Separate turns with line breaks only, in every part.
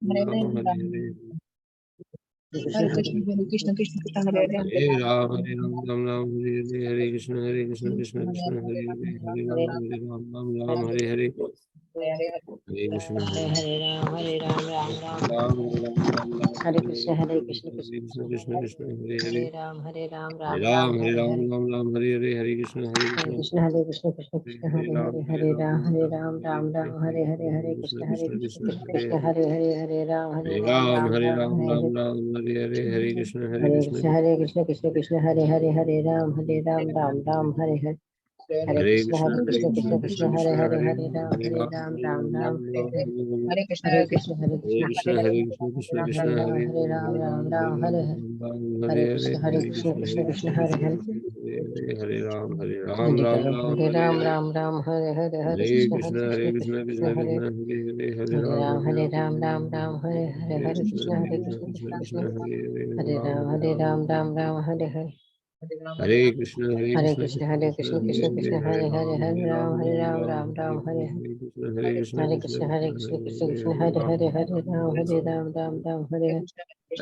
राम हरे हरे
हरे कृष्ण कृष्ण हरे हरे
हरे राम राम हरे हरे हरे कृष्ण कृष्ण कृष्ण हरे हरे हरे राम राम हरे हरे हरे कृष्ण
हरे राम राम राम
राम राम राम
हरे
हरे
कृष्ण
कृष्ण कृष्ण कृष्ण हरे हरे
हरे राम
हरे
राम राम
राम
हरे हरे
राम राम हरे हरे हरे कृष्ण
हरे कृष्ण कृष्ण
हरे
हरे
राम
हरे
हरे राम
हरे
राम
राम
हरे
राम
हरे
राम हरे हरे हरे
कृष्ण
कृष्ण
कृष्ण हरे
कृष्ण
हरे
हरे राम
हरे
राम राम हरे
राम राम हरे हरे हरे कृष्ण
हरे कृष्ण हरे राम राम हरे हरे हरे कृष्ण कृष्ण हरे राम राम हरे हरे राम हरे हरे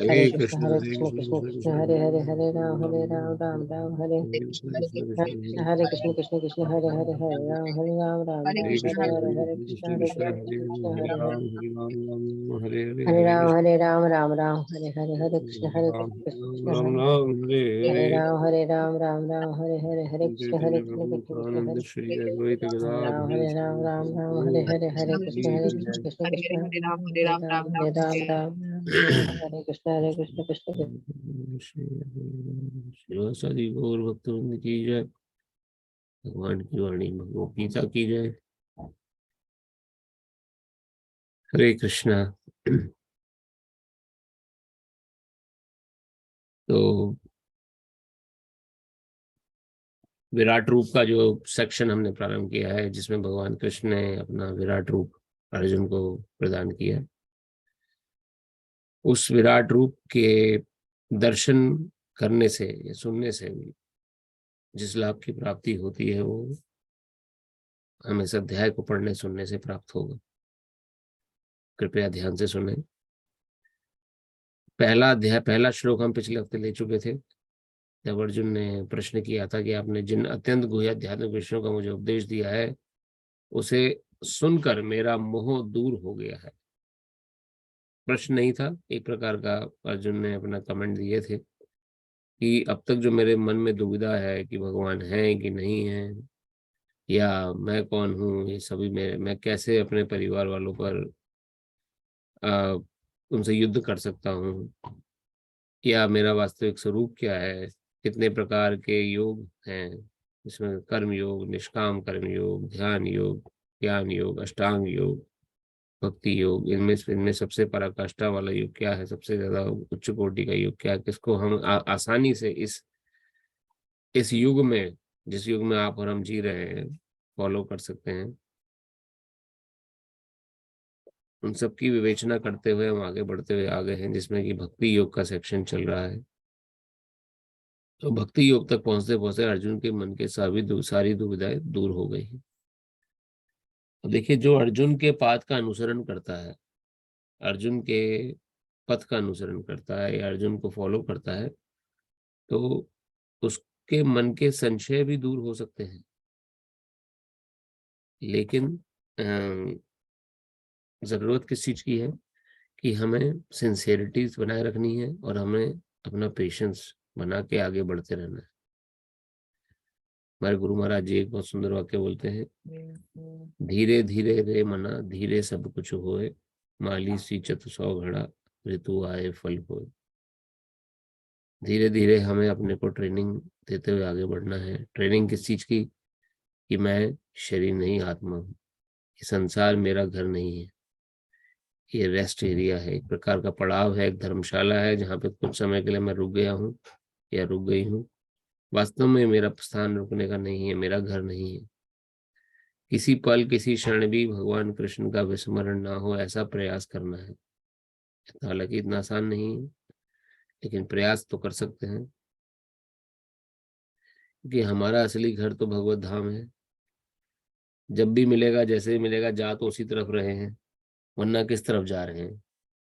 हरे कृष्ण हरे हरे
हरे राम राम
हरे
हरे हरे
राम हरे हरे
हरे कृष्ण
कृष्ण
कृष्ण
हरे
हरे
राम हरे हरे
हरे
हरे कृष्ण हरे राम हरे हरे हरे कृष्ण हरे राम हरे हरे हरे कृष्ण हरे राम हरे हरे हरे कृष्ण हरे राम हरे हरे कृष्ण
हरे कृष्ण
हरे
कृष्ण कृष्ण
हरे राम हरे हरे राम
आनंद श्री अद्वैत गदाधर
राम हरे कृष्ण हरे कृष्ण
श्री गौर भक्तवृंद की जय। भगवान की वाणी भगवत गीता की जय। हरे कृष्णा। तो विराट रूप का जो सेक्शन हमने प्रारंभ किया है, जिसमें भगवान कृष्ण ने अपना विराट रूप अर्जुन को प्रदान किया, उस विराट रूप के दर्शन करने से या सुनने से भी जिस लाभ की प्राप्ति होती है, वो हमें इस अध्याय को पढ़ने सुनने से प्राप्त होगा। कृपया ध्यान से सुने। पहला अध्याय, पहला श्लोक हम पिछले हफ्ते ले चुके थे, जब अर्जुन ने प्रश्न किया था कि आपने जिन अत्यंत गुह्य आध्यात्मिक विषयों का मुझे उपदेश दिया है, उसे सुनकर मेरा मोह दूर हो गया है। प्रश्न नहीं था, एक प्रकार का अर्जुन ने अपना कमेंट दिए थे कि अब तक जो मेरे मन में दुविधा है कि भगवान है कि नहीं है, या मैं कौन हूँ, ये सभी मैं कैसे अपने परिवार वालों पर उनसे युद्ध कर सकता हूँ, या मेरा वास्तविक स्वरूप क्या है, कितने प्रकार के योग हैं, इसमें कर्म योग, निष्काम कर्म योग, ध्यान योग, ज्ञान योग, अष्टांग योग, भक्ति योग, इनमें सबसे पराकाष्ठा वाला योग क्या है, सबसे ज्यादा उच्च कोटि का योग क्या है, किसको हम आसानी से इस युग में, जिस युग में आप और हम जी रहे हैं, फॉलो कर सकते हैं। उन सब की विवेचना करते हुए हम आगे बढ़ते हुए आ गए हैं, जिसमें कि भक्ति योग का सेक्शन चल रहा है। तो भक्ति योग तक पहुंचते पहुंचते अर्जुन के मन के सारी दुविधाएं दूर हो गई हैं। तो देखिए, जो अर्जुन के पाथ का अनुसरण करता है, अर्जुन के पथ का अनुसरण करता है या अर्जुन को फॉलो करता है, तो उसके मन के संशय भी दूर हो सकते हैं। लेकिन जरूरत किस चीज की है कि हमें सिंसियरिटी बनाए रखनी है और हमें अपना पेशेंस बना के आगे बढ़ते रहना है। हमारे गुरु महाराज जी एक बहुत सुंदर वाक्य बोलते हैं, धीरे धीरे रे मना धीरे सब कुछ होए, माली सींचत सौ घड़ा ऋतु आए फल होए। धीरे धीरे हमें अपने को ट्रेनिंग देते हुए आगे बढ़ना है। ट्रेनिंग किस चीज की? कि मैं शरीर नहीं, आत्मा हूँ। ये संसार मेरा घर नहीं है, ये रेस्ट एरिया है, एक प्रकार का पड़ाव है, एक धर्मशाला है, जहाँ पे कुछ समय के लिए मैं रुक गया हूँ या रुक गई हूँ। वास्तव में मेरा स्थान रुकने का नहीं है, मेरा घर नहीं है। किसी पल, किसी क्षण भी भगवान कृष्ण का विस्मरण ना हो, ऐसा प्रयास करना है। हालांकि इतना आसान नहीं है, लेकिन प्रयास तो कर सकते हैं, क्योंकि हमारा असली घर तो भगवत धाम है। जब भी मिलेगा, जैसे ही मिलेगा, जा तो उसी तरफ रहे हैं, वरना किस तरफ जा रहे हैं।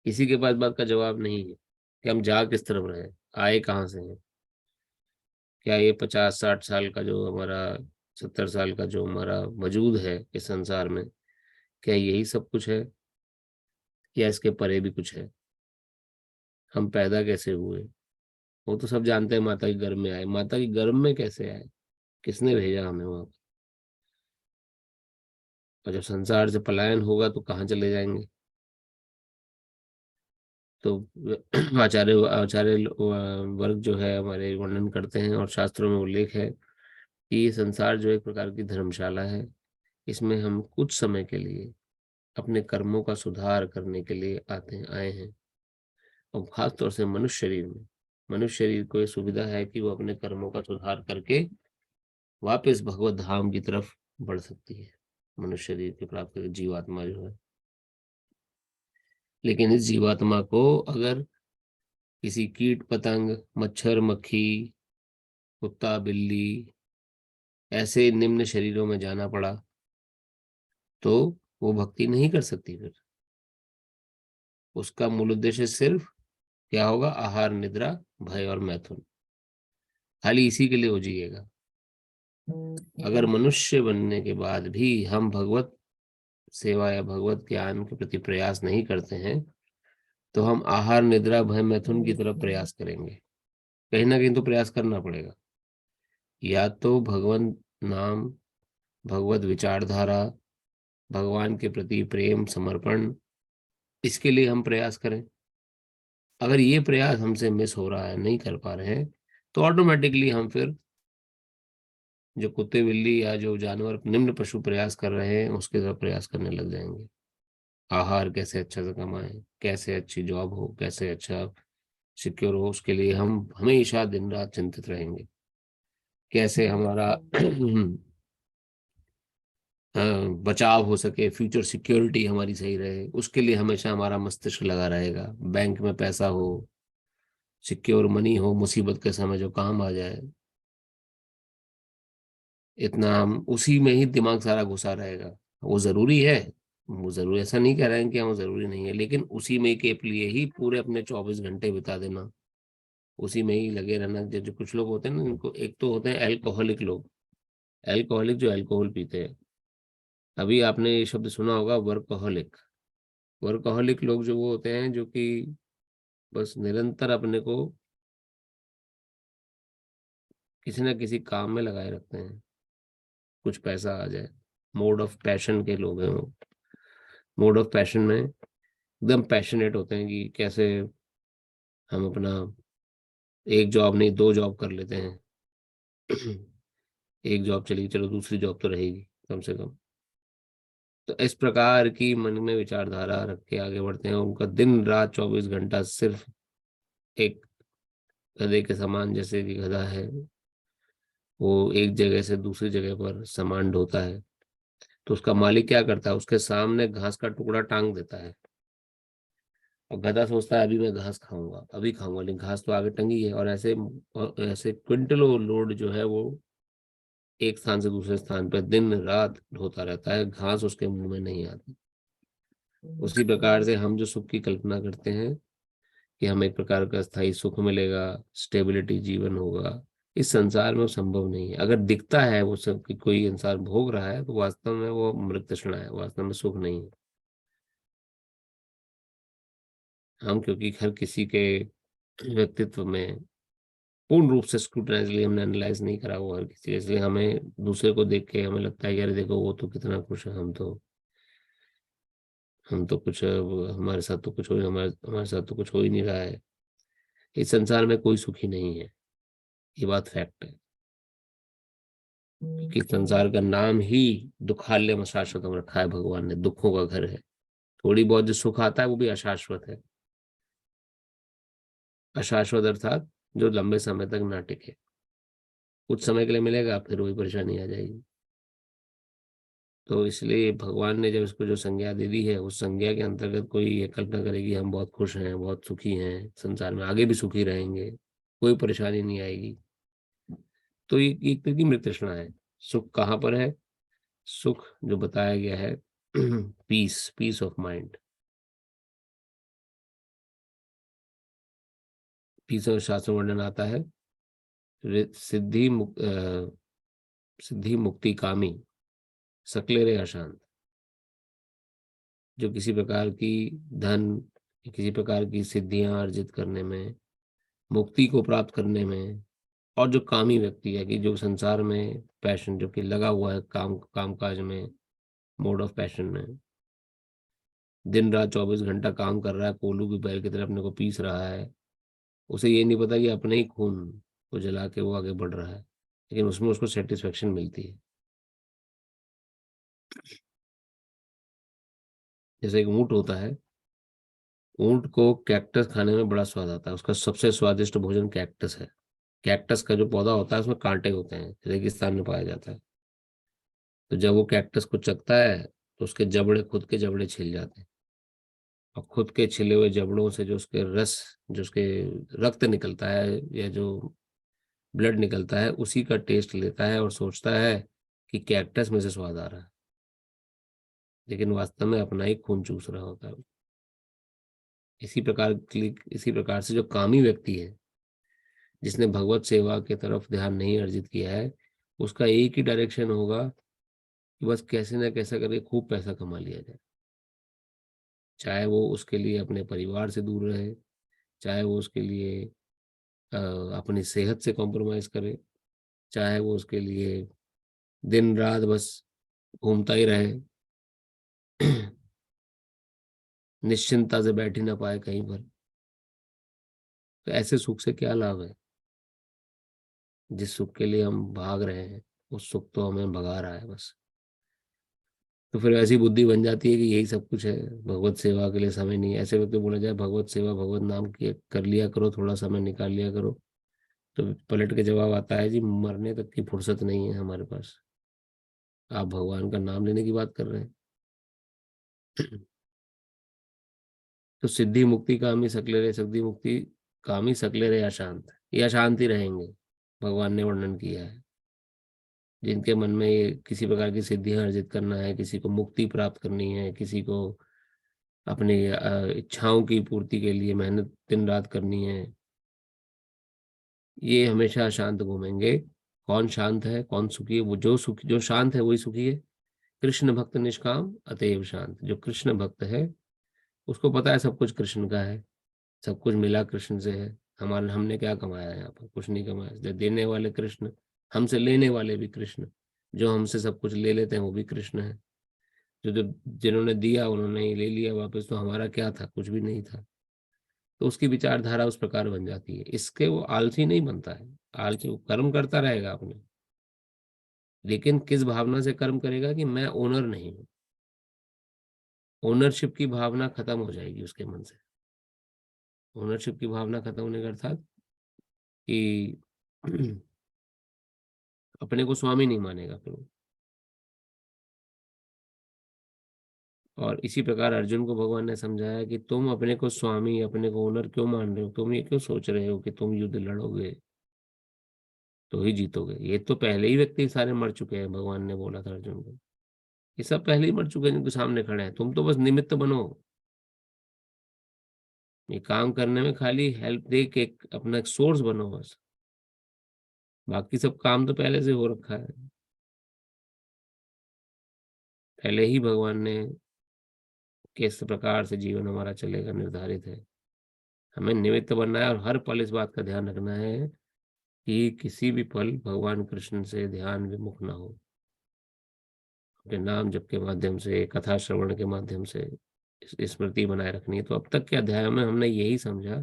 किसी के पास बात का जवाब नहीं है कि हम जा किस तरफ रहे, आए कहाँ से हैं। क्या ये 50-60 साल का जो हमारा, 70 साल का जो हमारा वजूद है इस संसार में, क्या यही सब कुछ है, या इसके परे भी कुछ है? हम पैदा कैसे हुए, वो तो सब जानते हैं। माता के गर्भ में आए, माता के गर्भ में कैसे आए, किसने भेजा हमें वहां पर? और जब संसार से पलायन होगा तो कहाँ चले जाएंगे? तो आचार्य आचार्य वर्ग जो है हमारे वर्णन करते हैं, और शास्त्रों में उल्लेख है कि ये संसार जो एक प्रकार की धर्मशाला है। इसमें हम कुछ समय के लिए अपने कर्मों का सुधार करने के लिए आए हैं। और खास तौर से मनुष्य शरीर में, मनुष्य शरीर को ये सुविधा है कि वो अपने कर्मों का सुधार करके वापस भगवत धाम की तरफ बढ़ सकती है, मनुष्य शरीर की प्राप्त करके जीवात्मा जो है। लेकिन इस जीवात्मा को अगर किसी कीट पतंग, मच्छर मक्खी, कुत्ता बिल्ली ऐसे निम्न शरीरों में जाना पड़ा तो वो भक्ति नहीं कर सकती। फिर उसका मूल उद्देश्य सिर्फ क्या होगा? आहार, निद्रा, भय और मैथुन, खाली इसी के लिए वो जिएगा। अगर मनुष्य बनने के बाद भी हम भगवत सेवा या भगवत ज्ञान के प्रति प्रयास नहीं करते हैं, तो हम आहार, निद्रा, भय, मैथुन की तरफ प्रयास करेंगे। कहीं ना कहीं तो प्रयास करना पड़ेगा। या तो भगवान नाम, भगवत विचारधारा, भगवान के प्रति प्रेम समर्पण, इसके लिए हम प्रयास करें। अगर ये प्रयास हमसे मिस हो रहा है, नहीं कर पा रहे हैं, तो ऑटोमेटिकली हम फिर जो कुत्ते बिल्ली या जो जानवर निम्न पशु प्रयास कर रहे हैं उसके तरफ प्रयास करने लग जाएंगे। आहार कैसे अच्छा से कमाएं, कैसे अच्छी जॉब हो, कैसे अच्छा सिक्योर हो, उसके लिए हम हमेशा दिन रात चिंतित रहेंगे। कैसे हमारा अ, बचाव हो सके, फ्यूचर सिक्योरिटी हमारी सही रहे, उसके लिए हमेशा हमारा मस्तिष्क लगा रहेगा। बैंक में पैसा हो, सिक्योर मनी हो, मुसीबत के समय जो काम आ जाए, इतना हम उसी में ही दिमाग सारा घुसा रहेगा। वो जरूरी है, वो जरूरी, ऐसा नहीं कह रहे हैं कि वो जरूरी नहीं है, लेकिन उसी में के लिए ही पूरे अपने 24 घंटे बिता देना, उसी में ही लगे रहना। जो कुछ लोग होते हैं ना, इनको एक तो होते हैं एल्कोहलिक लोग, एल्कोहलिक जो अल्कोहल पीते हैं। अभी आपने ये शब्द सुना होगा, वर्कहोलिक। वर्कहोलिक लोग जो वो होते हैं जो कि बस निरंतर अपने को किसी ना किसी काम में लगाए रखते हैं, कुछ पैसा आ जाए। मोड ऑफ पैशन के लोग हैं वो। मोड ऑफ पैशन में एकदम पैशनेट होते हैं कि कैसे हम अपना एक जॉब नहीं 2 जॉब कर लेते हैं। एक जॉब चली, चलो दूसरी जॉब तो रहेगी कम से कम। तो इस प्रकार की मन में विचारधारा रख के आगे बढ़ते हैं। उनका दिन रात 24 घंटा सिर्फ एक गधे के समान, जैसे कि गधा है वो एक जगह से दूसरी जगह पर सामान ढोता है, तो उसका मालिक क्या करता है? उसके सामने घास का टुकड़ा टांग देता है, और गधा सोचता है अभी मैं घास खाऊंगा, अभी खाऊंगा, लेकिन घास तो आगे टंगी है। और ऐसे क्विंटलों लोड जो है वो एक स्थान से दूसरे स्थान पर दिन रात ढोता रहता है, घास उसके मुंह में नहीं आती। उसी प्रकार से हम जो सुख की कल्पना करते हैं कि हमें एक प्रकार का स्थायी सुख मिलेगा, स्टेबिलिटी जीवन होगा, इस संसार में वो संभव नहीं है। अगर दिखता है वो सब कि कोई इंसान भोग रहा है, तो वास्तव में वो मृत तृष्णा है, वास्तव में सुख नहीं है। हम क्योंकि हर किसी के व्यक्तित्व में पूर्ण रूप से स्क्रूटनाइज लिए हमने एनालाइज नहीं करा वो हर किसी, इसलिए हमें दूसरे को देख के हमें लगता है यार देखो वो तो कितना खुश है, हम तो कुछ हमारे साथ तो कुछ हो, हमारे हमारे साथ तो कुछ हो ही नहीं रहा है। इस संसार में कोई सुखी नहीं है, ये बात फैक्ट है। क्योंकि संसार का नाम ही दुखालय शाश्वतम रखा है भगवान ने, दुखों का घर है। थोड़ी बहुत जो सुख आता है वो भी अशाश्वत है। अशाश्वत अर्थात जो लंबे समय तक ना टिके, कुछ समय के लिए मिलेगा फिर वही परेशानी आ जाएगी। तो इसलिए भगवान ने जब इसको जो संज्ञा दे दी है, उस संज्ञा के अंतर्गत कोई ये कल्पना करेगी हम बहुत खुश हैं, बहुत सुखी हैं, संसार में आगे भी सुखी रहेंगे, कोई परेशानी नहीं आएगी, तो ये एक तरह की मृत तृष्णा है। सुख कहाँ पर है? सुख जो बताया गया है पीस, पीस ऑफ माइंड, तीसरा शास्त्र वर्णन आता है, सिद्धि सिद्धि मुक्ति कामी सकले रे अशांत। जो किसी प्रकार की धन, किसी प्रकार की सिद्धियां अर्जित करने में, मुक्ति को प्राप्त करने में, और जो कामी व्यक्ति है कि जो संसार में पैशन, जो कि लगा हुआ है कामकाज में, मोड ऑफ पैशन में, दिन रात 24 घंटा काम कर रहा है, कोलू की बैल की तरह अपने को पीस रहा है, उसे ये नहीं पता कि अपने ही खून को जला के वो आगे बढ़ रहा है, लेकिन उसमें उसको सेटिस्फेक्शन मिलती है। जैसे एक ऊंट होता है, ऊंट को कैक्टस खाने में बड़ा स्वाद आता है, उसका सबसे स्वादिष्ट भोजन कैक्टस है। कैक्टस का जो पौधा होता है उसमें कांटे होते हैं, रेगिस्तान में पाया जाता है। तो जब वो कैक्टस को चखता है तो उसके जबड़े, खुद के जबड़े छिल जाते हैं, और खुद के छिले हुए जबड़ों से जो उसके रस, जो उसके रक्त निकलता है या जो ब्लड निकलता है, उसी का टेस्ट लेता है और सोचता है कि कैक्टस में से स्वाद आ रहा है, लेकिन वास्तव में अपना ही खून चूस रहा होता है। इसी प्रकार से जो कामी व्यक्ति है, जिसने भगवत सेवा की तरफ ध्यान नहीं अर्जित किया है, उसका एक ही डायरेक्शन होगा कि बस कैसे ना कैसे करके खूब पैसा कमा लिया जाए। चाहे वो उसके लिए अपने परिवार से दूर रहे, चाहे वो उसके लिए अ, अपनी सेहत से कॉम्प्रोमाइज करे, चाहे वो उसके लिए दिन रात बस घूमता ही रहे, निश्चिंतता से बैठ ही ना पाए कहीं पर। तो ऐसे सुख से क्या लाभ है? जिस सुख के लिए हम भाग रहे हैं, उस सुख तो हमें भगा रहा है बस। तो फिर ऐसी बुद्धि बन जाती है कि यही सब कुछ है, भगवत सेवा के लिए समय नहीं है। ऐसे व्यक्ति बोला जाए भगवत सेवा, भगवत नाम की कर लिया करो, थोड़ा समय निकाल लिया करो, तो पलट के जवाब आता है जी मरने तक की फुर्सत नहीं है हमारे पास, आप भगवान का नाम लेने की बात कर रहे हैं। तो सिद्धि मुक्ति कामी सकले रहे, सिद्धि मुक्ति कामी सकले रहे अशांत, ये अशांत ही रहेंगे, भगवान ने वर्णन किया है। जिनके मन में ये किसी प्रकार की सिद्धियां अर्जित करना है, किसी को मुक्ति प्राप्त करनी है, किसी को अपनी इच्छाओं की पूर्ति के लिए मेहनत दिन रात करनी है, ये हमेशा शांत घूमेंगे। कौन शांत है, कौन सुखी है? वो जो सुखी, जो शांत है वही सुखी है। कृष्ण भक्त निष्काम अतएव शांत। जो कृष्ण भक्त है उसको पता है सब कुछ कृष्ण का है, सब कुछ मिला कृष्ण से है। हमारे, हमने क्या कमाया है यहाँ पर? कुछ नहीं कमाया। देने वाले कृष्ण, हमसे लेने वाले भी कृष्ण, जो हमसे सब कुछ ले लेते हैं वो भी कृष्ण है। जो जो जिन्होंने दिया उन्होंने ही ले लिया वापस, तो हमारा क्या था? कुछ भी नहीं था। तो उसकी विचारधारा उस प्रकार बन जाती है। इसके वो आलसी नहीं बनता है, आलसी वो कर्म करता रहेगा अपने, लेकिन किस भावना से कर्म करेगा कि मैं ओनर नहीं हूं। ओनरशिप की भावना खत्म हो जाएगी उसके मन से। ओनरशिप की भावना खत्म होने का अर्थात कि अपने को स्वामी नहीं मानेगा फिर वो। और इसी प्रकार अर्जुन को भगवान ने समझाया कि तुम अपने को स्वामी, अपने को ओनर क्यों मान रहे हो? तुम ये क्यों सोच रहे हो कि तुम युद्ध लड़ोगे तो ही जीतोगे? ये तो पहले ही व्यक्ति सारे मर चुके हैं, भगवान ने बोला था अर्जुन को। ये सब पहले ही मर चुके हैं जिनके सामने खड़े हैं, तुम तो बस निमित्त बनो। ये काम करने में खाली हेल्प दे के अपना एक सोर्स बनो बस। बाकी सब काम तो पहले से हो रखा है, पहले ही भगवान ने किस प्रकार से जीवन हमारा चलेगा निर्धारित है। हमें निमित्त बनना है और हर पल इस बात का ध्यान रखना है कि किसी भी पल भगवान कृष्ण से ध्यान विमुख ना हो। अपने नाम जप के माध्यम से, कथा श्रवण के माध्यम से स्मृति बनाए रखनी है। तो अब तक के अध्याय में हमने यही समझा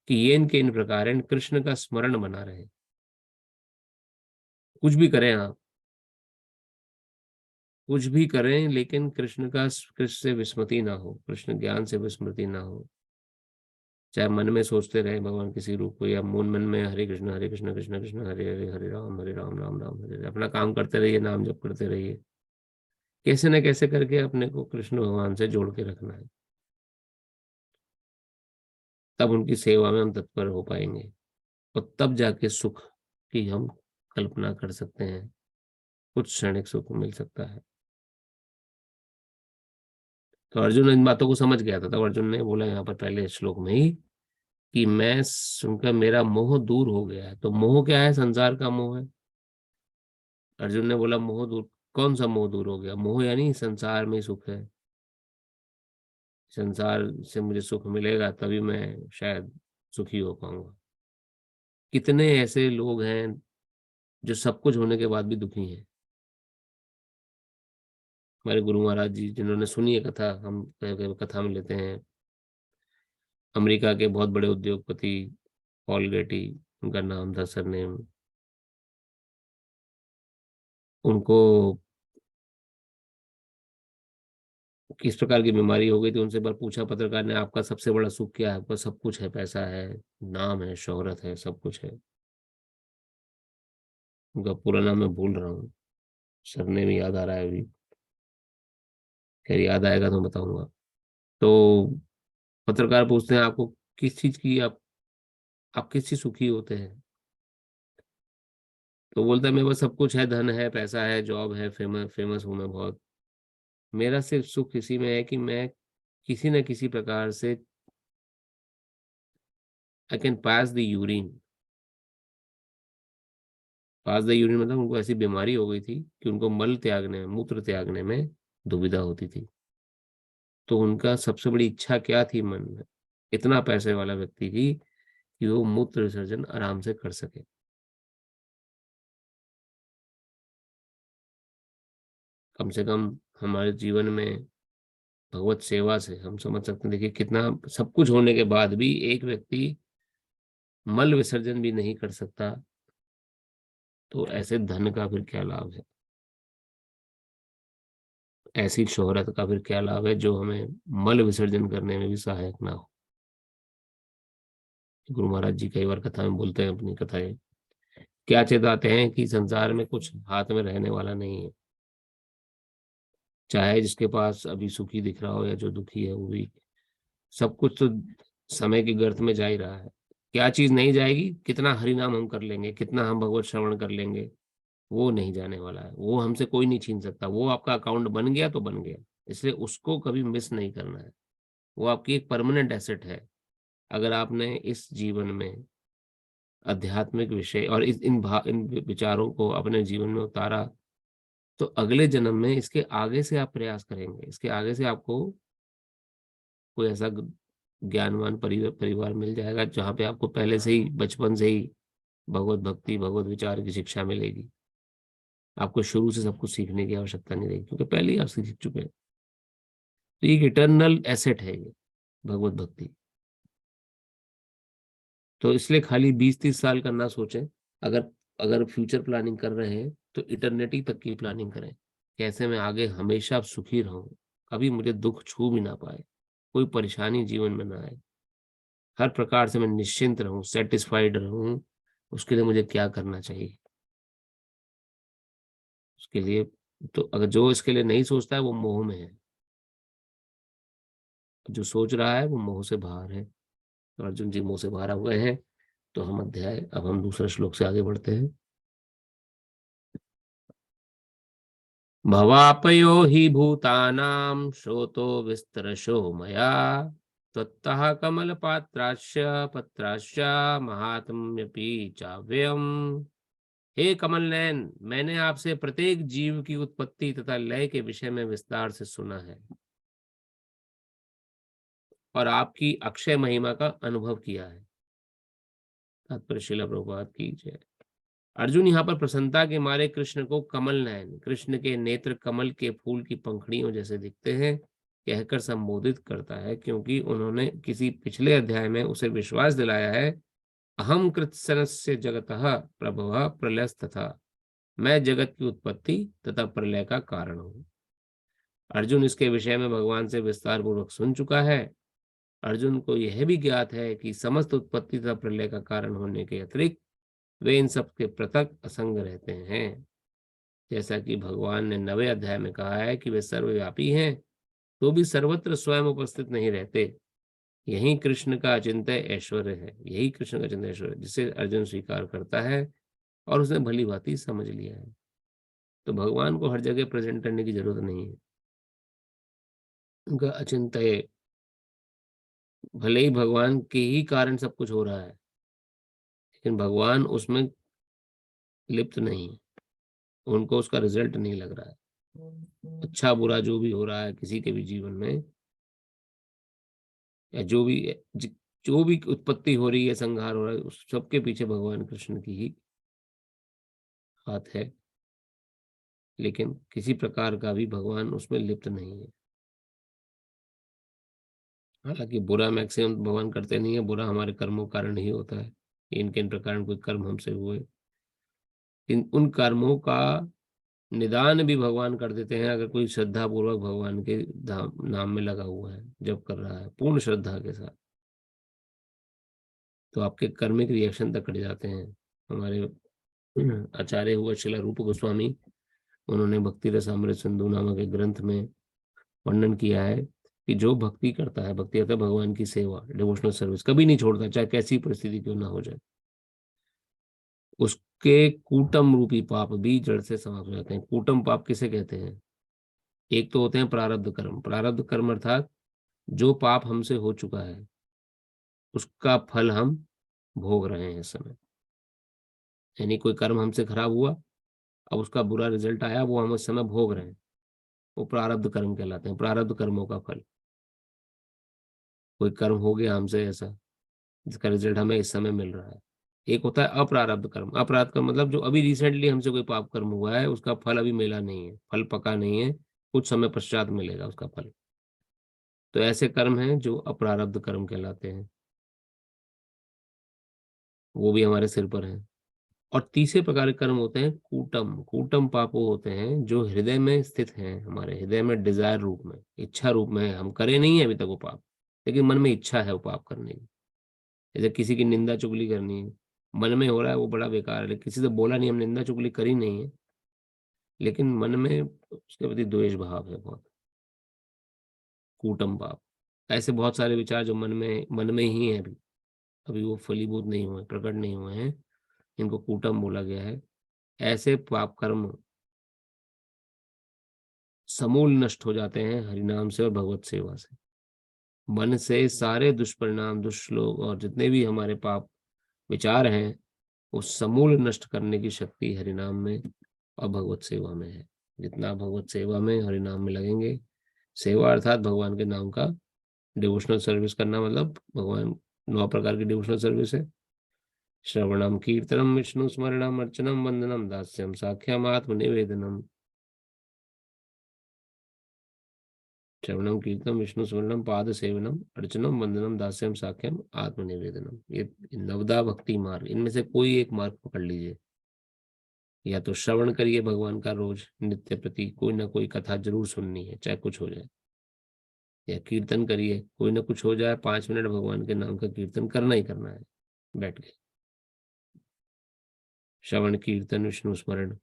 कि ये इनके इन प्रकार कृष्ण का स्मरण बना रहे। कुछ भी करें आप, कुछ भी करें, लेकिन कृष्ण का, कृष्ण से विस्मृति ना हो, कृष्ण ज्ञान से विस्मृति ना हो। चाहे मन में सोचते रहे भगवान किसी रूप को, या मूल मन में हरे कृष्ण कृष्ण कृष्ण हरे हरे, हरे राम राम राम हरे हरे, अपना काम करते रहिए, नाम जप करते रहिए। कैसे न कैसे करके अपने को कृष्ण भगवान से जोड़ के रखना है, तब उनकी सेवा में हम तत्पर हो पाएंगे, और तब जाके सुख की हम कल्पना कर सकते हैं। कुछ क्षणिक सुख मिल सकता है। तो अर्जुन इन बातों को समझ गया था, तब अर्जुन ने बोला यहाँ पर पहले श्लोक में ही कि मैं सुनकर मेरा मोह दूर हो गया है। तो मोह क्या है? संसार का मोह है। अर्जुन ने बोला मोह दूर, कौन सा मोह दूर हो गया? मोह यानी संसार में सुख है, संसार से मुझे सुख मिलेगा तभी मैं शायद सुखी हो पाऊंगा। कितने ऐसे लोग हैं जो सब कुछ होने के बाद भी दुखी हैं। हमारे गुरु महाराज जी, जिन्होंने सुनी है कथा, हम कथा में लेते हैं, अमेरिका के बहुत बड़े उद्योगपति पॉल गेटी, उनका नाम था, सरनेम। उनको किस प्रकार की बीमारी हो गई थी, उनसे बार पूछा पत्रकार ने, आपका सबसे बड़ा सुख क्या है? आपका सब कुछ है, पैसा है, नाम है, शोहरत है, सब कुछ है। उनका पूरा नाम मैं भूल रहा हूँ, सरनेम याद आ रहा है अभी, खैर याद आएगा तो बताऊंगा। तो पत्रकार पूछते हैं, आपको किस चीज की, आप किस चीज सुखी होते हैं? तो बोलता है, मेरे पास सब कुछ है, धन है, पैसा है, जॉब है, फेमस फेमस हूं मैं बहुत। मेरा सिर्फ सुख इसी में है कि मैं किसी न किसी प्रकार से I can pass the urine. Pass the urine मतलब उनको ऐसी बीमारी हो गई थी कि उनको मल त्यागने में, मूत्र त्यागने में दुविधा होती थी। तो उनका सबसे बड़ी इच्छा क्या थी मन में? इतना पैसे वाला व्यक्ति थी कि वो मूत्र विसर्जन आराम से कर सके। कम से कम हमारे जीवन में भगवत सेवा से हम समझ सकते हैं, देखिए कितना सब कुछ होने के बाद भी एक व्यक्ति मल विसर्जन भी नहीं कर सकता, तो ऐसे धन का फिर क्या लाभ है? ऐसी शोहरत का फिर क्या लाभ है जो हमें मल विसर्जन करने में भी सहायक ना हो? गुरु महाराज जी कई बार कथा में बोलते हैं, अपनी कथाएं क्या चेताते हैं कि संसार में कुछ हाथ में रहने वाला नहीं है। चाहे जिसके पास अभी सुखी दिख रहा हो या जो दुखी है वो भी, सब कुछ तो समय की गर्त में जा ही रहा है। क्या चीज नहीं जाएगी? कितना हरि नाम हम कर लेंगे, कितना हम भगवत श्रवण कर लेंगे, वो नहीं जाने वाला है। वो हमसे कोई नहीं छीन सकता। वो आपका अकाउंट बन गया तो बन गया, इसलिए उसको कभी मिस नहीं करना है। वो आपकी एक परमानेंट एसेट है। अगर आपने इस जीवन में आध्यात्मिक विषय और इन विचारों को अपने जीवन में उतारा, तो अगले जन्म में इसके आगे से आप प्रयास करेंगे, इसके आगे से आपको कोई ऐसा ज्ञानवान परिवार मिल जाएगा जहाँ पे आपको पहले से ही, बचपन से ही भगवत भक्ति, भगवत विचार की शिक्षा मिलेगी। आपको शुरू से सब कुछ सीखने की आवश्यकता नहीं रहेगी, क्योंकि पहले ही आप सीख चुके हैं। तो ये इटर्नल एसेट है ये भगवत भक्ति। तो इसलिए खाली 20-30 साल का ना सोचें। अगर अगर फ्यूचर प्लानिंग कर रहे हैं तो इटर्निटी तक की प्लानिंग करें। कैसे मैं आगे हमेशा सुखी रहूं, कभी मुझे दुख छू भी ना पाए, कोई परेशानी जीवन में ना आए, हर प्रकार से मैं निश्चिंत रहूं, सेटिस्फाइड रहूं। उसके लिए मुझे क्या करना चाहिए? उसके लिए, तो अगर जो इसके लिए नहीं सोचता है वो मोह में है, जो सोच रहा है वो मोह से बाहर है। तो अर्जुन जी मोह से बाहर हुए हैं। तो अब हम दूसरे श्लोक से आगे बढ़ते हैं। भवापयो हि भूतानां श्रोतो विस्तरशो मया, त्वत्तः कमलपात्राश्च पत्राश्च महात्म्यपि चाव्ययम्। हे कमल नयन, मैंने आपसे प्रत्येक जीव की उत्पत्ति तथा लय के विषय में विस्तार से सुना है और आपकी अक्षय महिमा का अनुभव किया है। तात्पर्य श्रील प्रभुपाद की जय। अर्जुन यहाँ पर प्रसन्नता के मारे कृष्ण को कमल नयन, कृष्ण के नेत्र कमल के फूल की पंखड़ियों जैसे दिखते हैं, कहकर संबोधित करता है, क्योंकि उन्होंने किसी पिछले अध्याय में उसे विश्वास दिलाया है, अहम कृत्सनस्य जगतः प्रभवः प्रलयस्तथा, मैं जगत की उत्पत्ति तथा प्रलय का कारण हूँ। अर्जुन इसके विषय में भगवान से विस्तार पूर्वक सुन चुका है। अर्जुन को यह भी ज्ञात है कि समस्त उत्पत्ति तथा प्रलय का कारण होने के अतिरिक्त वे इन सब के पृथक असंग रहते हैं। जैसा कि भगवान ने 9वें अध्याय में कहा है कि वे सर्वव्यापी हैं, तो भी सर्वत्र स्वयं उपस्थित नहीं रहते। यही कृष्ण का अचिंत्य ऐश्वर्य है, यही कृष्ण का अचिंत्य ऐश्वर्य जिसे अर्जुन स्वीकार करता है और उसने भली भांति समझ लिया है। तो भगवान को हर जगह प्रेजेंट करने की जरूरत नहीं है। उनका अचिंत्य भले ही भगवान के ही कारण सब कुछ हो रहा है, लेकिन भगवान उसमें लिप्त नहीं है, उनको उसका रिजल्ट नहीं लग रहा है। अच्छा बुरा जो भी हो रहा है किसी के भी जीवन में, या जो भी उत्पत्ति हो रही है, संहार हो रहा है, उस सबके पीछे भगवान कृष्ण की ही हाथ है, लेकिन किसी प्रकार का भी भगवान उसमें लिप्त नहीं है। हालांकि बुरा मैक्सिमम भगवान करते नहीं है, बुरा हमारे कर्मों के कारण ही होता है। इनके इन प्रकार कोई कर्म हमसे हुए, इन उन कर्मों का निदान भी भगवान कर देते हैं, अगर कोई श्रद्धा पूर्वक भगवान के नाम में लगा हुआ है, जब कर रहा है पूर्ण श्रद्धा के साथ, तो आपके कर्मिक रिएक्शन तक कट जाते हैं। हमारे आचार्य हुआ श्रील रूप गोस्वामी, उन्होंने भक्ति रसामृत सिंधु नामक एक ग्रंथ में वर्णन किया है कि जो भक्ति करता है, भक्ति करता है भगवान की सेवा, डिवोशनल सर्विस कभी नहीं छोड़ता, चाहे कैसी परिस्थिति क्यों ना हो जाए, उसके कूटम रूपी पाप भी जड़ से समाप्त हो जाते हैं। कूटम पाप किसे कहते हैं? एक तो होते हैं प्रारब्ध कर्म। प्रारब्ध कर्म अर्थात जो पाप हमसे हो चुका है उसका फल हम भोग रहे हैं इस समय, यानी कोई कर्म हमसे खराब हुआ, अब उसका बुरा रिजल्ट आया, वो हम इस समय भोग रहे हैं, वो प्रारब्ध कर्म कहलाते हैं, प्रारब्ध कर्मों का फल। कोई कर्म हो गया हमसे ऐसा जिसका रिजल्ट हमें इस समय मिल रहा है। एक होता है अप्रारब्ध कर्म। अप्रारब्ध कर्म मतलब जो अभी रिसेंटली हमसे कोई पाप कर्म हुआ है, उसका फल अभी मिला नहीं है, फल पका नहीं है, कुछ समय पश्चात मिलेगा उसका फल। तो ऐसे कर्म हैं जो अप्रारब्ध कर्म कहलाते हैं, वो भी हमारे सिर पर है। और तीसरे प्रकार के कर्म होते हैं कूटम। कूटम पाप वो होते हैं जो हृदय में स्थित हैं, हमारे हृदय में डिजायर रूप में, इच्छा रूप में है, हम करे नहीं है अभी तक वो पाप, लेकिन मन में इच्छा है वो पाप करने की। जैसे किसी की निंदा चुगली करनी है, मन में हो रहा है वो बड़ा बेकार है, लेकिन किसी से बोला नहीं, हम निंदा चुगली करी नहीं है, लेकिन मन में उसके प्रति द्वेष भाव है बहुत, कूटम पाप। ऐसे बहुत सारे विचार जो मन में ही है, अभी अभी वो फलीभूत नहीं हुए, प्रकट नहीं हुए हैं, इनको कूटम बोला गया है। ऐसे पाप कर्म समूल नष्ट हो जाते हैं हरिनाम से और भगवत सेवा से। मन से सारे दुष्परिणाम, दुष्लोक और जितने भी हमारे पाप विचार हैं, वो समूल नष्ट करने की शक्ति हरिनाम में और भगवत सेवा में है। जितना भगवत सेवा में हरिनाम में लगेंगे, सेवा अर्थात भगवान के नाम का डिवोशनल सर्विस करना, मतलब भगवान 9 प्रकार की डिवोशनल सर्विस है। श्रवणम कीर्तनम विष्णु स्मरणम अर्चनम वंदनम दास्यम साख्यम आत्मनिवेदनम। श्रवणम कीर्तनम विष्णु स्मरणम पाद सेवनम अर्चनम वंदनम दास्यम साख्यम आत्मनिवेदनम। ये नवदा भक्ति मार्ग, इनमें से कोई एक मार्ग पकड़ लीजिए। या तो श्रवण करिए भगवान का, रोज नित्य प्रति कोई ना कोई कथा जरूर सुननी है, चाहे कुछ हो जाए। या कीर्तन करिए, कोई ना कुछ हो जाए, 5 मिनट भगवान के नाम का कीर्तन करना ही करना है बैठ के। श्रवण कीर्तन विष्णु स्मरण,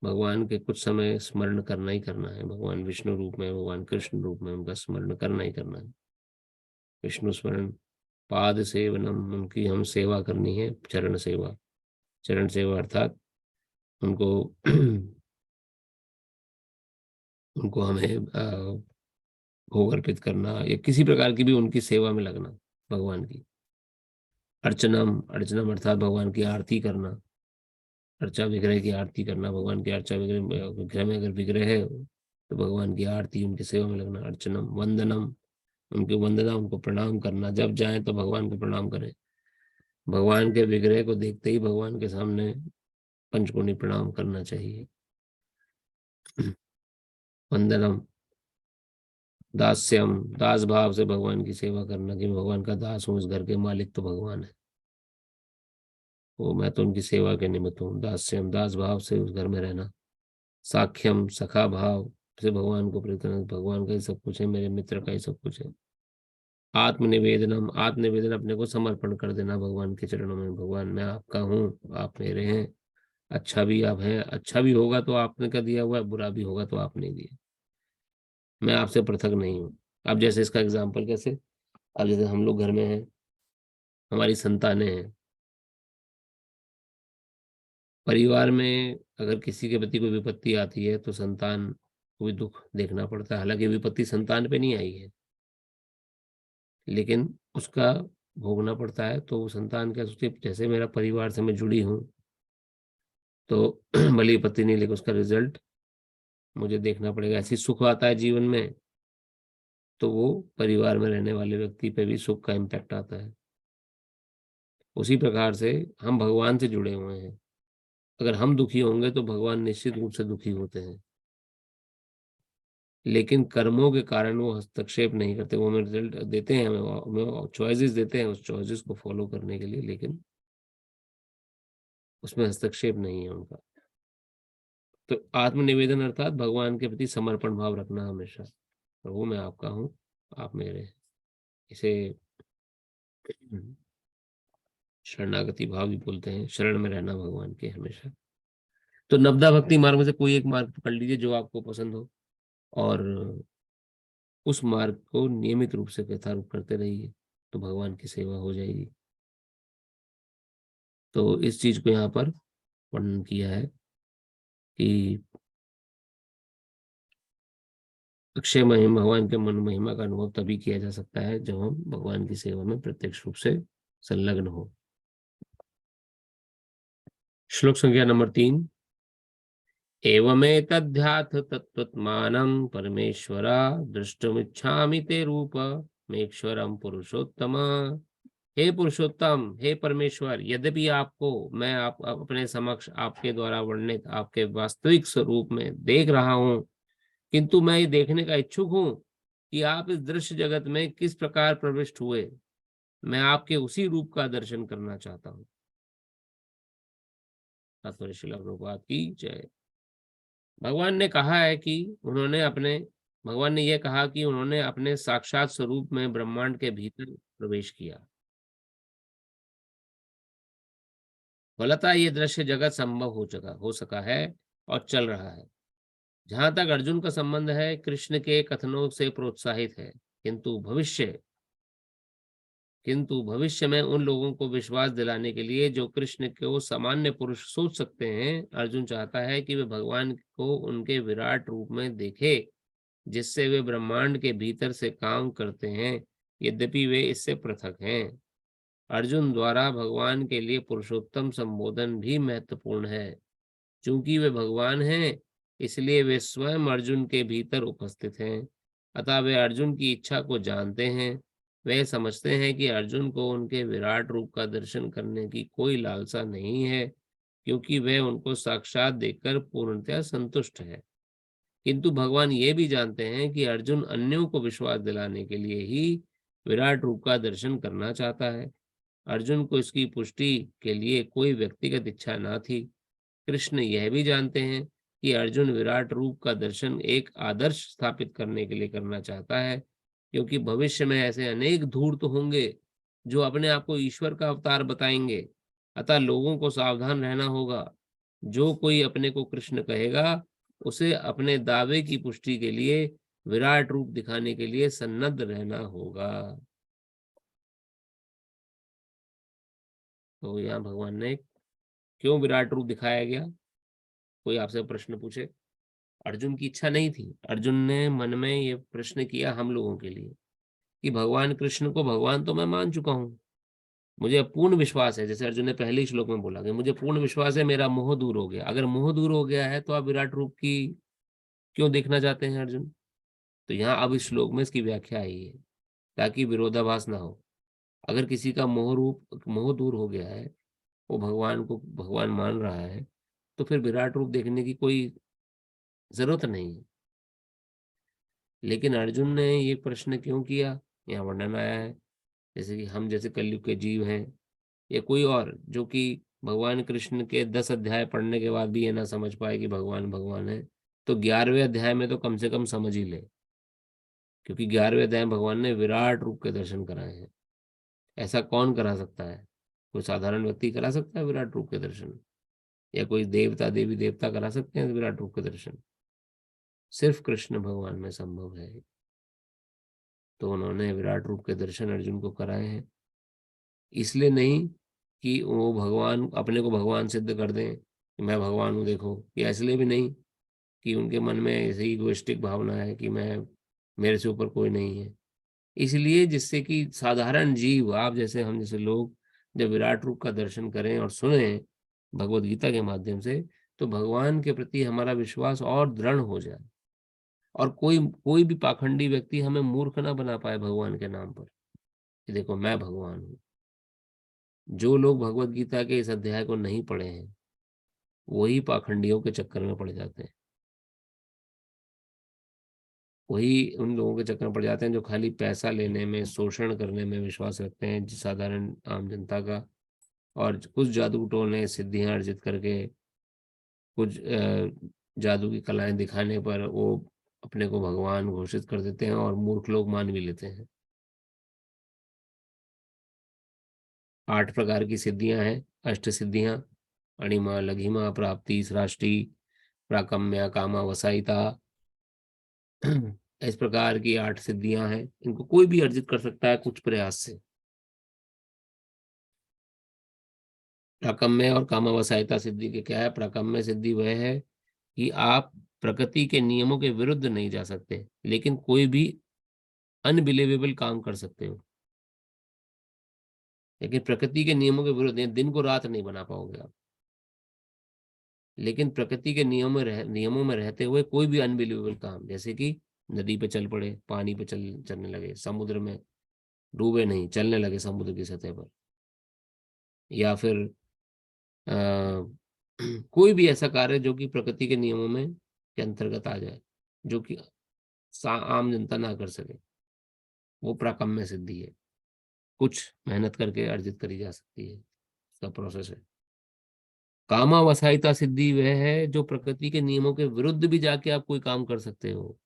भगवान के कुछ समय स्मरण करना ही करना है, भगवान विष्णु रूप में, भगवान कृष्ण रूप में उनका स्मरण करना ही करना है। विष्णु स्मरण, पाद सेवनम, उनकी हम सेवा करनी है, चरण सेवा। चरण सेवा अर्थात उनको उनको हमें भोग अर्पित करना, या किसी प्रकार की भी उनकी सेवा में लगना भगवान की। अर्चनम, अर्चनम अर्थात भगवान की आरती करना, अर्चा विग्रह की आरती करना, भगवान की अर्चा विग्रह, विग्रह में अगर विग्रह है तो भगवान की आरती, उनकी सेवा में लगना। अर्चनम, वंदनम, उनकी वंदना, उनको प्रणाम करना, जब जाए तो भगवान को प्रणाम करें। भगवान के विग्रह को देखते ही भगवान के सामने पंचकोटि प्रणाम करना चाहिए। वंदनम, दास्यम, दास भाव से भगवान की सेवा करना, कि मैं भगवान का दास हूँ, इस घर के मालिक तो भगवान है, वो मैं तो उनकी सेवा के निमित्त हूँ। दास्यम, दास भाव से उस घर में रहना। साख्यम, सखा भाव से भगवान को प्रीत करना, भगवान का ही सब कुछ है, मेरे मित्र का ही सब कुछ है। आत्मनिवेदनम, आत्मनिवेदन, अपने को समर्पण कर देना भगवान के चरणों में, भगवान मैं आपका हूँ, आप मेरे हैं, अच्छा भी आप हैं, अच्छा भी होगा तो आपने का दिया हुआ है, बुरा भी होगा तो आपने दिया, मैं आपसे पृथक नहीं हूँ। अब जैसे इसका एग्जाम्पल कैसे, अब जैसे हम लोग घर में हैं, हमारी संतानें हैं, परिवार में अगर किसी के प्रति कोई विपत्ति आती है तो संतान को भी दुख देखना पड़ता है। हालांकि विपत्ति संतान पे नहीं आई है, लेकिन उसका भोगना पड़ता है। तो संतान क्या सोचती है, जैसे मेरा परिवार से मैं जुड़ी हूँ तो भली पति नहीं, लेकिन उसका रिजल्ट मुझे देखना पड़ेगा। ऐसी सुख आता है जीवन में तो वो परिवार में रहने वाले व्यक्ति पे भी सुख का इम्पैक्ट आता है। उसी प्रकार से हम भगवान से जुड़े हुए हैं। अगर हम दुखी होंगे तो भगवान निश्चित रूप से दुखी होते हैं, लेकिन कर्मों के कारण वो हस्तक्षेप नहीं करते। वो हमें रिजल्ट देते हैं, हमें चॉइसेस देते हैं उस चॉइसेस को फॉलो करने के लिए, लेकिन उसमें हस्तक्षेप नहीं है उनका। तो आत्मनिवेदन अर्थात भगवान के प्रति समर्पण भाव रखना हमेशा। प्रभु मैं आपका हूँ, आप मेरे हैं। इसे शरणागति भाव भी बोलते हैं, शरण में रहना भगवान के हमेशा। तो नवदा भक्ति मार्ग में से कोई एक मार्ग पकड़ लीजिए जो आपको पसंद हो, और उस मार्ग को नियमित रूप से यथारूप करते रहिए, तो भगवान की सेवा हो जाएगी। तो इस चीज को यहाँ पर वर्णन किया है कि अक्षय महिमा, भगवान के मन महिमा का अनुभव तभी किया जा सकता है जब हम भगवान की सेवा में प्रत्यक्ष रूप से संलग्न हो। श्लोक संख्या नंबर 3। एवमेतध्याथ तत्त्वमानं परमेश्वरा दृष्टुमिच्छामि ते रूपमेश्वरं पुरुषोत्तम। हे पुरुषोत्तम, हे परमेश्वर, यद्यपि आपको मैं आप अपने समक्ष आपके द्वारा वर्णित आपके वास्तविक स्वरूप में देख रहा हूं, किंतु मैं ये देखने का इच्छुक हूं कि आप इस दृश्य जगत में किस प्रकार प्रविष्ट हुए। मैं आपके उसी रूप का दर्शन करना चाहता हूँ। तात्पर्य श्रील प्रभुपाद की जय। भगवान ने कहा है कि भगवान ने यह कहा कि उन्होंने अपने साक्षात स्वरूप में ब्रह्मांड के भीतर प्रवेश किया। फलतः ये दृश्य जगत संभव हो सका है और चल रहा है। जहां तक अर्जुन का संबंध है, कृष्ण के कथनों से प्रोत्साहित है, किंतु भविष्य में उन लोगों को विश्वास दिलाने के लिए जो कृष्ण को सामान्य पुरुष सोच सकते हैं, अर्जुन चाहता है कि वे भगवान को उनके विराट रूप में देखे, जिससे वे ब्रह्मांड के भीतर से काम करते हैं, यद्यपि वे इससे पृथक हैं। अर्जुन द्वारा भगवान के लिए पुरुषोत्तम संबोधन भी महत्वपूर्ण है। चूंकि वे भगवान हैं, इसलिए वे स्वयं अर्जुन के भीतर उपस्थित हैं। अतः वे अर्जुन की इच्छा को जानते हैं। वे समझते हैं कि अर्जुन को उनके विराट रूप का दर्शन करने की कोई लालसा नहीं है, क्योंकि वे उनको साक्षात देखकर पूर्णतया संतुष्ट है। किंतु भगवान ये भी जानते हैं कि अर्जुन अन्यों को विश्वास दिलाने के लिए ही विराट रूप का दर्शन करना चाहता है। अर्जुन को इसकी पुष्टि के लिए कोई व्यक्तिगत इच्छा न थी। कृष्ण यह भी जानते हैं कि अर्जुन विराट रूप का दर्शन एक आदर्श स्थापित करने के लिए करना चाहता है, क्योंकि भविष्य में ऐसे अनेक धूर्त होंगे जो अपने आप को ईश्वर का अवतार बताएंगे। अतः लोगों को सावधान रहना होगा। जो कोई अपने को कृष्ण कहेगा, उसे अपने दावे की पुष्टि के लिए विराट रूप दिखाने के लिए सन्नद्ध रहना होगा। तो यहाँ भगवान ने क्यों विराट रूप दिखाया गया, कोई आपसे प्रश्न पूछे। अर्जुन की इच्छा नहीं थी। अर्जुन ने मन में ये प्रश्न किया हम लोगों के लिए कि भगवान कृष्ण को भगवान तो मैं मान चुका हूँ, मुझे पूर्ण विश्वास है। जैसे अर्जुन ने पहले ही श्लोक में बोला कि मुझे पूर्ण विश्वास है, मेरा मोह दूर हो गया। अगर मोह दूर हो गया है तो आप विराट रूप की क्यों देखना चाहते हैं अर्जुन। तो यहाँ अब इस श्लोक में इसकी व्याख्या आई है ताकि विरोधाभास ना हो। अगर किसी का मोह दूर हो गया है, वो भगवान को भगवान मान रहा है, तो फिर विराट रूप देखने की कोई जरूरत नहीं है। लेकिन अर्जुन ने ये प्रश्न क्यों किया, यहाँ वर्णन आया है। जैसे कि हम जैसे कलयुग के जीव हैं, या कोई और जो कि भगवान कृष्ण के 10 अध्याय पढ़ने के बाद भी ये ना समझ पाए कि भगवान भगवान है, तो 11वें अध्याय में तो कम से कम समझ ही ले। क्योंकि 11वें अध्याय में भगवान ने विराट रूप के दर्शन कराए हैं। ऐसा कौन करा सकता है, कोई साधारण व्यक्ति करा सकता है विराट रूप के दर्शन, या कोई देवता देवी देवता करा सकते हैं विराट रूप के दर्शन। सिर्फ कृष्ण भगवान में संभव है। तो उन्होंने विराट रूप के दर्शन अर्जुन को कराए हैं। इसलिए नहीं कि वो भगवान अपने को भगवान सिद्ध कर दें कि मैं भगवान हूँ देखो, या इसलिए भी नहीं कि उनके मन में ऐसी इगोइस्टिक भावना है कि मैं, मेरे से ऊपर कोई नहीं है। इसलिए जिससे कि साधारण जीव, आप जैसे हम जैसे लोग जब विराट रूप का दर्शन करें और सुने भगवत गीता के माध्यम से, तो भगवान के प्रति हमारा विश्वास और दृढ़ हो जाए, और कोई कोई भी पाखंडी व्यक्ति हमें मूर्ख ना बना पाए भगवान के नाम पर कि देखो मैं भगवान हूँ। जो लोग भगवत गीता के इस अध्याय को नहीं पढ़े हैं वही पाखंडियों के चक्कर में पड़ जाते हैं, वही उन लोगों के चक्कर में पड़ जाते हैं जो खाली पैसा लेने में, शोषण करने में विश्वास रखते हैं साधारण आम जनता का, और कुछ जादू टोने सिद्धियां अर्जित करके, कुछ जादू की कलाएं दिखाने पर वो अपने को भगवान घोषित कर देते हैं और मूर्ख लोग मान भी लेते हैं। 8 प्रकार की सिद्धियां हैं, अष्ट सिद्धियां, अणिमा, लघिमा, प्राप्ति, सृष्टि, प्राकम्या, कामा, वसाइता। इस प्रकार की 8 सिद्धियां हैं, इनको कोई भी अर्जित कर सकता है कुछ प्रयास से। प्राकम्य और कामावसायता सिद्धि के क्या है? प्राकम्य सिद्धि वह है कि आप प्रकृति के नियमों के विरुद्ध नहीं जा सकते, लेकिन कोई भी अनबिलीवेबल काम कर सकते हो। लेकिन प्रकृति के नियमों के विरुद्ध, दिन को रात नहीं बना पाओगे आप, लेकिन प्रकृति के नियमों में रहते हुए कोई भी अनबिलीवेबल काम, जैसे कि नदी पे चल पड़े, पानी पे चलने लगे, समुद्र में डूबे नहीं, चलने लगे समुद्र की सतह पर, या फिर अ, कोई भी ऐसा कार्य जो कि प्रकृति के नियमों में के अंतर्गत आ जाए, जो कि आम जनता ना कर सके, वो प्राकम्य सिद्धि है। कुछ मेहनत करके अर्जित करी जा सकती है, इसका प्रोसेस है। कामावसायिता सिद्धि वह है जो प्रकृति के नियमों के विरुद्ध भी जाके आप कोई काम कर सकते हो।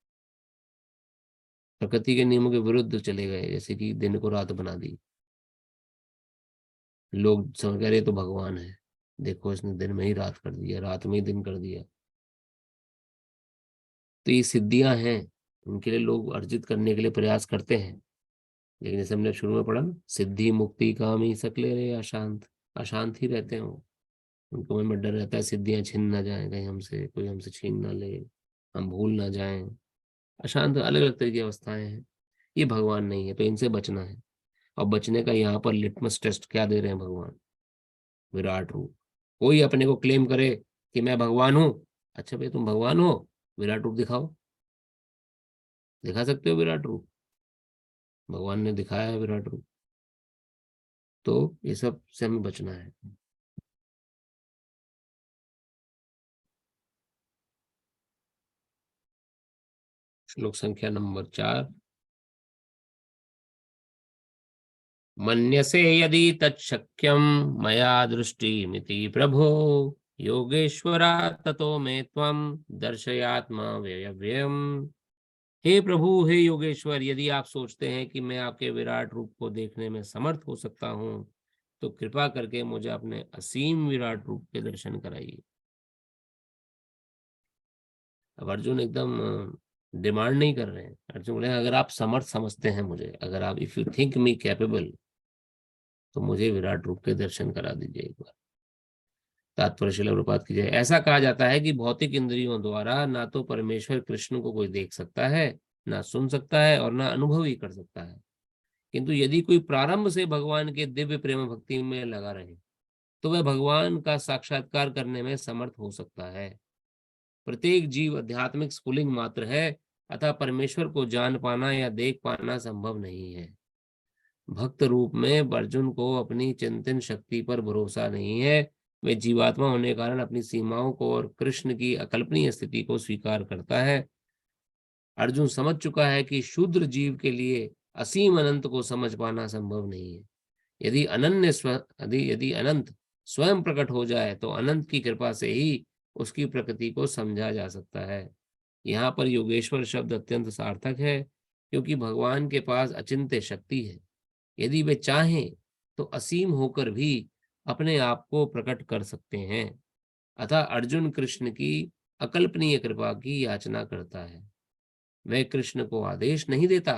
प्रकृति के नियमों के विरुद्ध चले गए, जैसे कि दिन को रात बना दी, लोग समझ रहे तो भगवान है, देखो इसने दिन में ही रात कर दिया, रात में ही दिन कर दिया। तो ये सिद्धियां हैं, उनके लिए लोग अर्जित करने के लिए प्रयास करते हैं, लेकिन जैसे हमने शुरू में पढ़ा ना, सिद्धि मुक्ति काम ही सकले रहे अशांत, अशांत ही रहते हैं वो। उनको मन में डर रहता है सिद्धियां छिन ना जाए, कहीं हमसे कोई हमसे छीन ना ले, हम भूल ना जाएं। अशांत अलग अलग तरह की अवस्थाएं हैं, ये भगवान नहीं है, तो इनसे बचना है। और बचने का यहाँ पर लिटमस टेस्ट क्या दे रहे हैं भगवान? विराट रूप। कोई अपने को क्लेम करे कि मैं भगवान हूं, अच्छा भाई तुम भगवान हो, विराट रूप दिखाओ। दिखा सकते हो विराट रूप? भगवान ने दिखाया है विराट रूप। तो ये सब से हमें बचना है। श्लोक संख्या नंबर 4। मन्यसे यदि तच्छक्यं मया दृष्टिमिति प्रभो योगेश्वरा ततो मे त्वं दर्शयात्मा व्ययव्ययम्। हे प्रभु, हे योगेश्वर, यदि आप सोचते हैं कि मैं आपके विराट रूप को देखने में समर्थ हो सकता हूं, तो कृपा करके मुझे अपने असीम विराट रूप के दर्शन कराइए। अब अर्जुन एकदम डिमांड नहीं कर रहे हैं। अर्जुन बोले अगर आप समर्थ समझते हैं मुझे, अगर आप if you think me capable, तो मुझे विराट रूप के दर्शन करा दीजिए एक बार। तात्पर्य शिला प्रपात कीजिए। ऐसा कहा जाता है कि भौतिक इंद्रियों द्वारा ना तो परमेश्वर कृष्ण को कोई देख सकता है, ना सुन सकता है, और ना अनुभव ही कर सकता है। किंतु यदि कोई प्रारंभ से भगवान के दिव्य प्रेम भक्ति में लगा रहे, तो वह भगवान का साक्षात्कार करने में समर्थ हो सकता है। प्रत्येक जीव आध्यात्मिक स्फुलिंग मात्र है, अतः परमेश्वर को जान पाना या देख पाना संभव नहीं है। भक्त रूप में अर्जुन को अपनी चिंतन शक्ति पर भरोसा नहीं है। वे जीवात्मा होने के कारण अपनी सीमाओं को और कृष्ण की अकल्पनीय स्थिति को स्वीकार करता है। अर्जुन समझ चुका है कि शूद्र जीव के लिए असीम अनंत को समझ पाना संभव नहीं है। यदि यदि अनंत स्वयं प्रकट हो जाए तो अनंत की कृपा से ही उसकी प्रकृति को समझा जा सकता है। यहाँ पर योगेश्वर शब्द अत्यंत सार्थक है, क्योंकि भगवान के पास अचिंत्य शक्ति है। यदि वे चाहें तो असीम होकर भी अपने आप को प्रकट कर सकते हैं। अतः अर्जुन कृष्ण की अकल्पनीय कृपा की याचना करता है। वह कृष्ण को आदेश नहीं देता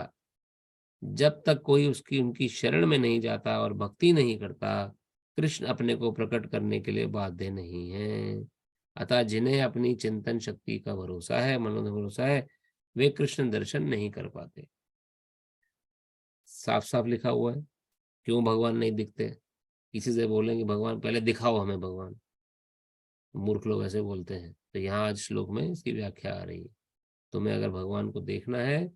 जब तक कोई उसकी उनकी शरण में नहीं जाता और भक्ति नहीं करता। कृष्ण अपने को प्रकट करने के लिए बाध्य नहीं है। अतः जिन्हें अपनी चिंतन शक्ति का भरोसा है, मनोभरोसा है, वे कृष्ण दर्शन नहीं कर पाते। साफ साफ लिखा हुआ है। क्यों भगवान नहीं दिखते? किसी से बोलेंगे भगवान, पहले दिखाओ हमें भगवान। मूर्ख लोग ऐसे बोलते हैं। तो यहाँ आज श्लोक में इसकी व्याख्या आ रही है। तुम्हें अगर भगवान को देखना है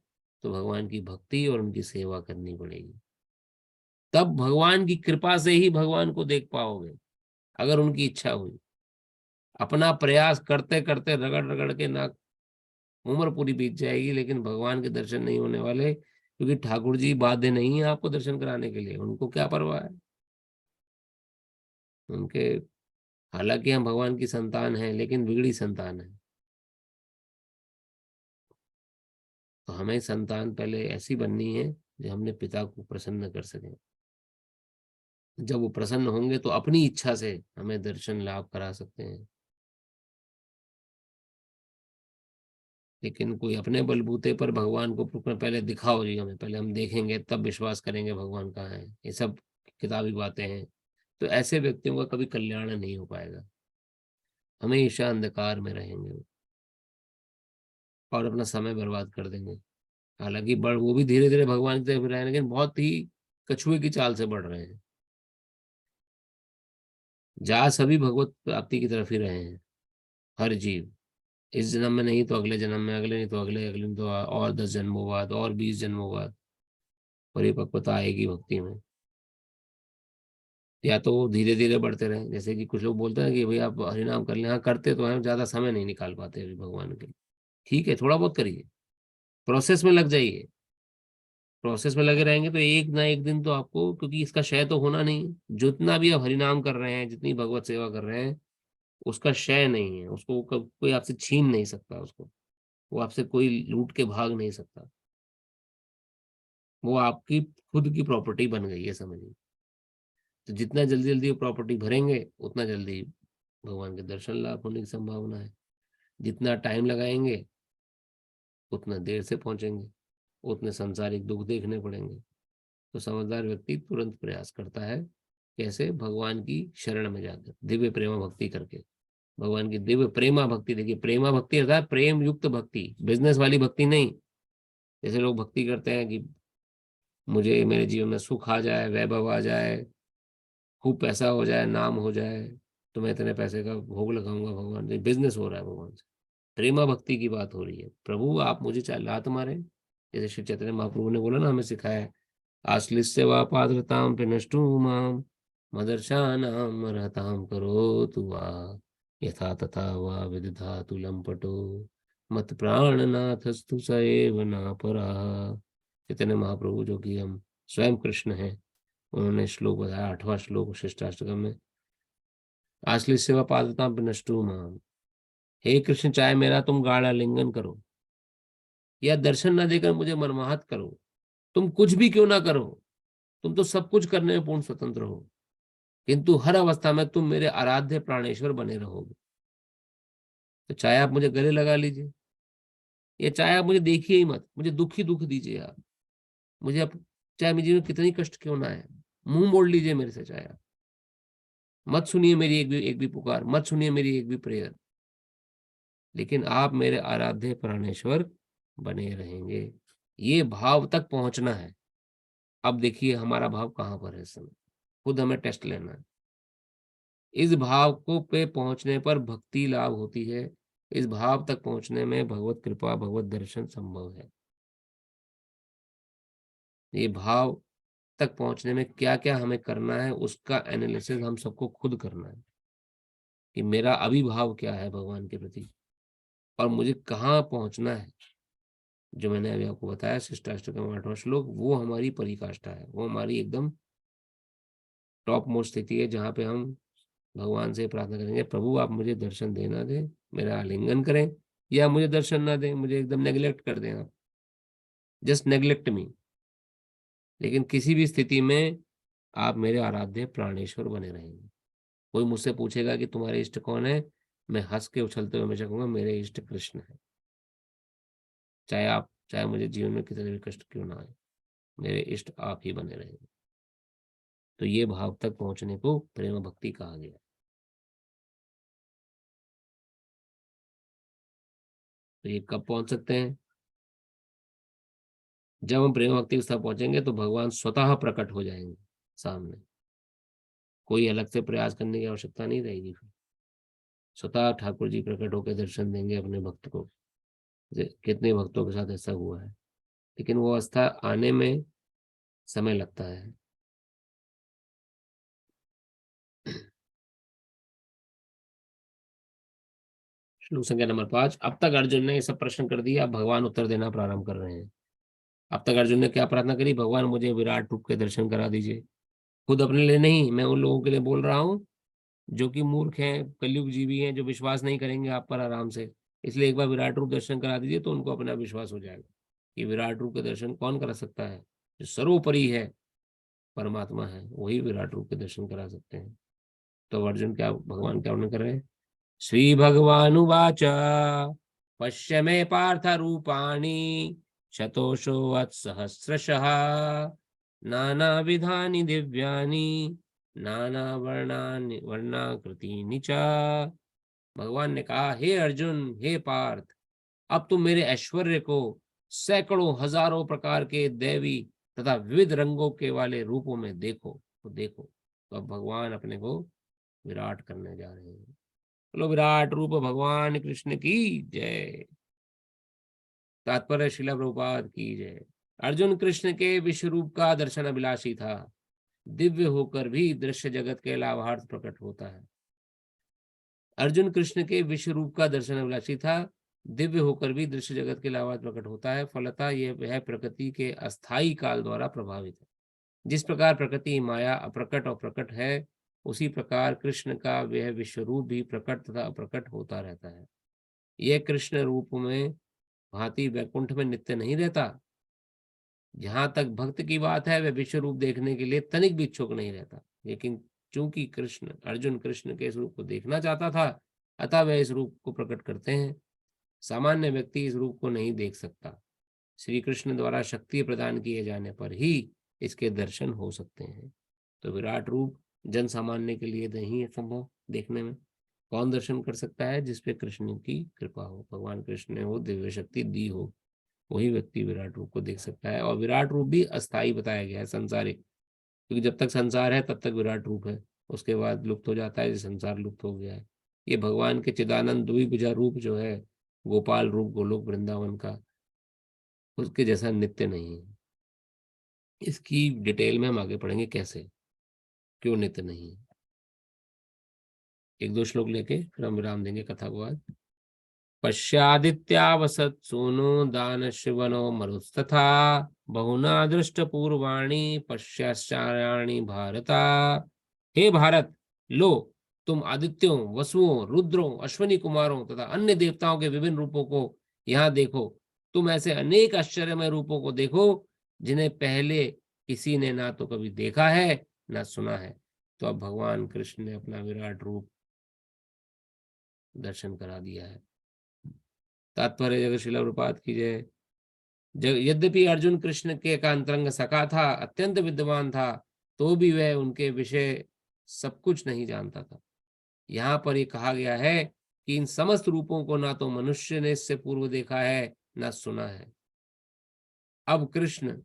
तो भगवान की भक्ति और उनकी सेवा करनी पड़ेगी। तब भगवान की कृपा से ही भगवान को देख पाओगे, अगर उनकी इच्छा हुई। अपना प्रयास करते करते रगड़ रगड़ के ना उम्र पूरी बीत जाएगी, लेकिन भगवान के दर्शन नहीं होने वाले, क्योंकि ठाकुर जी बाध्य नहीं है आपको दर्शन कराने के लिए। उनको क्या परवाह है उनके। हालांकि हम भगवान की संतान हैं, लेकिन बिगड़ी संतान है। तो हमें संतान पहले ऐसी बननी है जो हमने पिता को प्रसन्न कर सके। जब वो प्रसन्न होंगे तो अपनी इच्छा से हमें दर्शन लाभ करा सकते हैं। लेकिन कोई अपने बलबूते पर भगवान को पहले दिखाओ जी हमें, पहले हम देखेंगे तब विश्वास करेंगे भगवान कहाँ है, ये सब किताबी बातें हैं। तो ऐसे व्यक्तियों का कभी कल्याण नहीं हो पाएगा, हमेशा अंधकार में रहेंगे और अपना समय बर्बाद कर देंगे। हालांकि बढ़ वो भी धीरे धीरे भगवान की तरफ रहे हैं, लेकिन बहुत ही कछुए की चाल से बढ़ रहे हैं। जा सभी भगवत प्राप्ति की तरफ ही रहे हैं, हर जीव। इस जन्म में नहीं तो अगले जन्म में, अगले नहीं तो अगले, अगले नहीं तो और 10 जन्मों बाद, और 20 जन्मों बाद परिपक्वता आएगी भक्ति में। या तो धीरे धीरे बढ़ते रहे, जैसे कि कुछ लोग बोलते हैं कि भाई आप हरिनाम कर लें। हाँ करते तो हैं, ज्यादा समय नहीं निकाल पाते अभी भगवान के लिए। ठीक है, थोड़ा बहुत करिए, प्रोसेस में लग जाइए। प्रोसेस में लगे रहेंगे तो एक ना एक दिन तो आपको, क्योंकि इसका क्षय तो होना नहीं है। जितना भी आप हरिनाम कर रहे हैं, जितनी भगवत सेवा कर रहे हैं, उसका क्षय नहीं है। उसको कोई आपसे छीन नहीं सकता। उसको वो आपसे कोई लूट के भाग नहीं सकता। वो आपकी खुद की प्रॉपर्टी बन गई है, समझिए। तो जितना जल्दी जल्दी वो प्रॉपर्टी भरेंगे, उतना जल्दी भगवान के दर्शन लाभ होने की संभावना है। जितना टाइम लगाएंगे, उतना देर से पहुंचेंगे, उतने सांसारिक दुख देखने पड़ेंगे। तो समझदार व्यक्ति तुरंत प्रयास करता है, कैसे? भगवान की शरण में जाकर दिव्य प्रेमा भक्ति करके। भगवान की दिव्य प्रेमा भक्ति, देखिए प्रेमा भक्ति अर्थात प्रेम युक्त भक्ति, बिजनेस वाली भक्ति नहीं। जैसे लोग भक्ति करते हैं कि मुझे मेरे जीवन में सुख आ जाए, वैभव आ जाए, खूब पैसा हो जाए, नाम हो जाए, तो मैं इतने पैसे का भोग लगाऊंगा भगवान से। बिजनेस हो रहा है भगवान से। प्रेमा भक्ति की बात हो रही है। प्रभु आप मुझे चाहे लात मारे, जैसे श्री चैतन्य महाप्रभु ने बोला ना, हमें सिखाया है, आश्लिष्य वा पात्रताम पिनष्टु माम मदर्शानाम रहताम करो तु वा यथा तथा वा विदधातु लंपटो मत प्राणनाथस्तु स एव न परा। चैतन्य महाप्रभु जो कि हम स्वयं कृष्ण हैं, उन्होंने श्लोक बताया, 8वां श्लोक शिष्टाष्टकम में। आश्लिष्य वा पात्रताम पिनष्टु माम, हे कृष्ण चाहे मेरा तुम गाढ़ा लिंगन करो या दर्शन न देकर मुझे मर्माहत करो, तुम कुछ भी क्यों ना करो, तुम तो सब कुछ करने में पूर्ण स्वतंत्र हो, किंतु हर अवस्था में तुम मेरे आराध्य प्राणेश्वर बने रहोगे। तो चाहे आप मुझे गले लगा लीजिए, या चाहे आप मुझे देखिए ही मत, मुझे दुख ही दुख दीजिए आप। मुझे आप, चाहे मेरे जीवन में कितनी कष्ट क्यों ना है, मुंह मोड़ लीजिए मेरे से। चाहे आप मत सुनिए मेरी एक भी पुकार, मत सुनिए मेरी एक भी प्रेयर, लेकिन आप मेरे आराध्य प्राणेश्वर बने रहेंगे। ये भाव तक पहुंचना है। अब देखिए हमारा भाव कहाँ पर है इस समय, खुद हमें टेस्ट लेना है। इस भाव को पे पहुंचने पर भक्ति लाभ होती है। इस भाव तक पहुंचने में भगवत कृपा, भगवत दर्शन संभव है। ये भाव तक पहुंचने में क्या क्या हमें करना है, उसका एनालिसिस हम सबको खुद करना है कि मेरा अभिभाव क्या है भगवान के प्रति, और मुझे कहाँ पहुंचना है। जो मैंने अभी आपको बताया शिष्टाष्टकम 8वां श्लोक, वो हमारी परिकाष्ठा है, वो हमारी एकदम टॉप मोस्ट स्थिति है, जहाँ पे हम भगवान से प्रार्थना करेंगे, प्रभु आप मुझे दर्शन देना दें, मेरा आलिंगन करें, या मुझे दर्शन ना दें, मुझे एकदम नेग्लेक्ट कर दें आप, जस्ट नेग्लेक्ट मी, लेकिन किसी भी स्थिति में आप मेरे आराध्य प्राणेश्वर बने रहेंगे। कोई मुझसे पूछेगा कि तुम्हारे इष्ट कौन है, मैं हंस के उछलते हुए हमेशा कहूंगा मेरे इष्ट कृष्ण है। चाहे मुझे जीवन में कितने भी कष्ट क्यों ना आए, मेरे इष्ट आप ही बने रहेंगे। तो ये भाव तक पहुंचने को प्रेम भक्ति कहा गया। तो ये कब पहुंच सकते हैं? जब हम प्रेम भक्ति स्तर पहुंचेंगे तो भगवान स्वतः प्रकट हो जाएंगे सामने, कोई अलग से प्रयास करने की आवश्यकता नहीं रहेगी। फिर स्वतः ठाकुर जी प्रकट होकर दर्शन देंगे अपने भक्त को। कितने भक्तों के साथ ऐसा हुआ है, लेकिन वो अवस्था आने में समय लगता है। श्लोक संख्या नंबर 5। अब तक अर्जुन ने ये सब प्रश्न कर दिया, अब भगवान उत्तर देना प्रारंभ कर रहे हैं। अब तक अर्जुन ने क्या प्रार्थना करी? भगवान मुझे विराट रूप के दर्शन करा दीजिए। खुद अपने लिए नहीं, मैं उन लोगों के लिए बोल रहा हूँ जो कि मूर्ख हैं, कलयुग जीवी हैं, जो विश्वास नहीं करेंगे आप पर आराम से। इसलिए एक बार विराट रूप दर्शन करा दीजिए तो उनको अपना विश्वास हो जाएगा कि विराट रूप के दर्शन कौन करा सकता है? जो सर्वोपरि है, परमात्मा है, वही विराट रूप के दर्शन करा सकते हैं। तो अर्जुन क्या, भगवान क्या वर्णन कर रहे हैं? श्री भगवानुवाच पश्य मे पार्थ रूपाणि शतोषो वत्सहस्रशः नानाविधानि दिव्यानि नानावर्णानि वर्णाकृतीनि च। भगवान ने कहा, हे अर्जुन, हे पार्थ, अब तुम मेरे ऐश्वर्य को सैकड़ों हजारों प्रकार के दैवी तथा विविध रंगों के वाले रूपों में देखो। तो देखो, तो अब भगवान अपने को विराट करने जा रहे हैं। बोलो विराट रूप भगवान कृष्ण की जय। तात्पर्य शिला प्रभुपाद की जय। अर्जुन कृष्ण के विश्व रूप का दर्शन अभिलाषी था। दिव्य होकर भी दृश्य जगत के लाभार्थ प्रकट होता है। अर्जुन कृष्ण के विश्व रूप का दर्शन अभिलाषी था, दिव्य होकर भी दृश्य जगत के लाभार्थ प्रकट होता है। फलतः यह प्रकृति के अस्थाई काल द्वारा प्रभावित है। जिस प्रकार प्रकृति माया अप्रकट और प्रकट है, उसी प्रकार कृष्ण का वह विश्व रूप भी प्रकट तथा अप्रकट होता रहता है। यह कृष्ण रूप में भांति वैकुंठ में नित्य नहीं रहता। जहां तक भक्त की बात है, वह विश्व रूप देखने के लिए तनिक भी इच्छुक नहीं रहता। लेकिन चूंकि अर्जुन कृष्ण के इस रूप को देखना चाहता था, अतः वह इस रूप को प्रकट करते हैं। सामान्य व्यक्ति इस रूप को नहीं देख सकता। श्री कृष्ण द्वारा शक्ति प्रदान किए जाने पर ही इसके दर्शन हो सकते हैं। तो विराट रूप जन सामान्य के लिए नहीं है संभव देखने में। कौन दर्शन कर सकता है? जिसपे कृष्ण की कृपा हो, भगवान कृष्ण ने वो दिव्य शक्ति दी हो, वही व्यक्ति विराट रूप को देख सकता है। और विराट रूप भी अस्थाई बताया गया है, संसारिक, क्योंकि जब तक संसार है तब तक विराट रूप है, उसके बाद लुप्त हो जाता है, संसार लुप्त हो गया है। ये भगवान के चिदानंद द्विभुजा रूप जो है, गोपाल रूप गोलोक वृंदावन का, उसके जैसा नित्य नहीं है। इसकी डिटेल में हम आगे पढ़ेंगे कैसे, क्यों नित्य नहीं है। एक दो श्लोक लेके फिर हम विराम देंगे कथा को आज। पश्यादित्यावसत् सूनो दान शिवनो मरुस्तथा बहुना दृष्ट पूर्वाणी पश्चाचार्याणि भारता। हे भारत, लो तुम आदित्यों, वसुओं, रुद्रों, अश्वनी कुमारों तथा अन्य देवताओं के विभिन्न रूपों को यहाँ देखो। तुम ऐसे अनेक आश्चर्यमय रूपों को देखो जिन्हें पहले किसी ने ना तो कभी देखा है ना सुना है। तो अब भगवान कृष्ण ने अपना विराट रूप दर्शन करा दिया है। तात्पर्य जगत शिला प्रभुपाद की जय। यद्यपि अर्जुन कृष्ण के का अंतरंग सखा था, अत्यंत विद्वान था, तो भी वह उनके विषय सब कुछ नहीं जानता था। यहाँ पर ये कहा गया है कि इन समस्त रूपों को ना तो मनुष्य ने इससे पूर्व देखा है ना सुना है। अब कृष्ण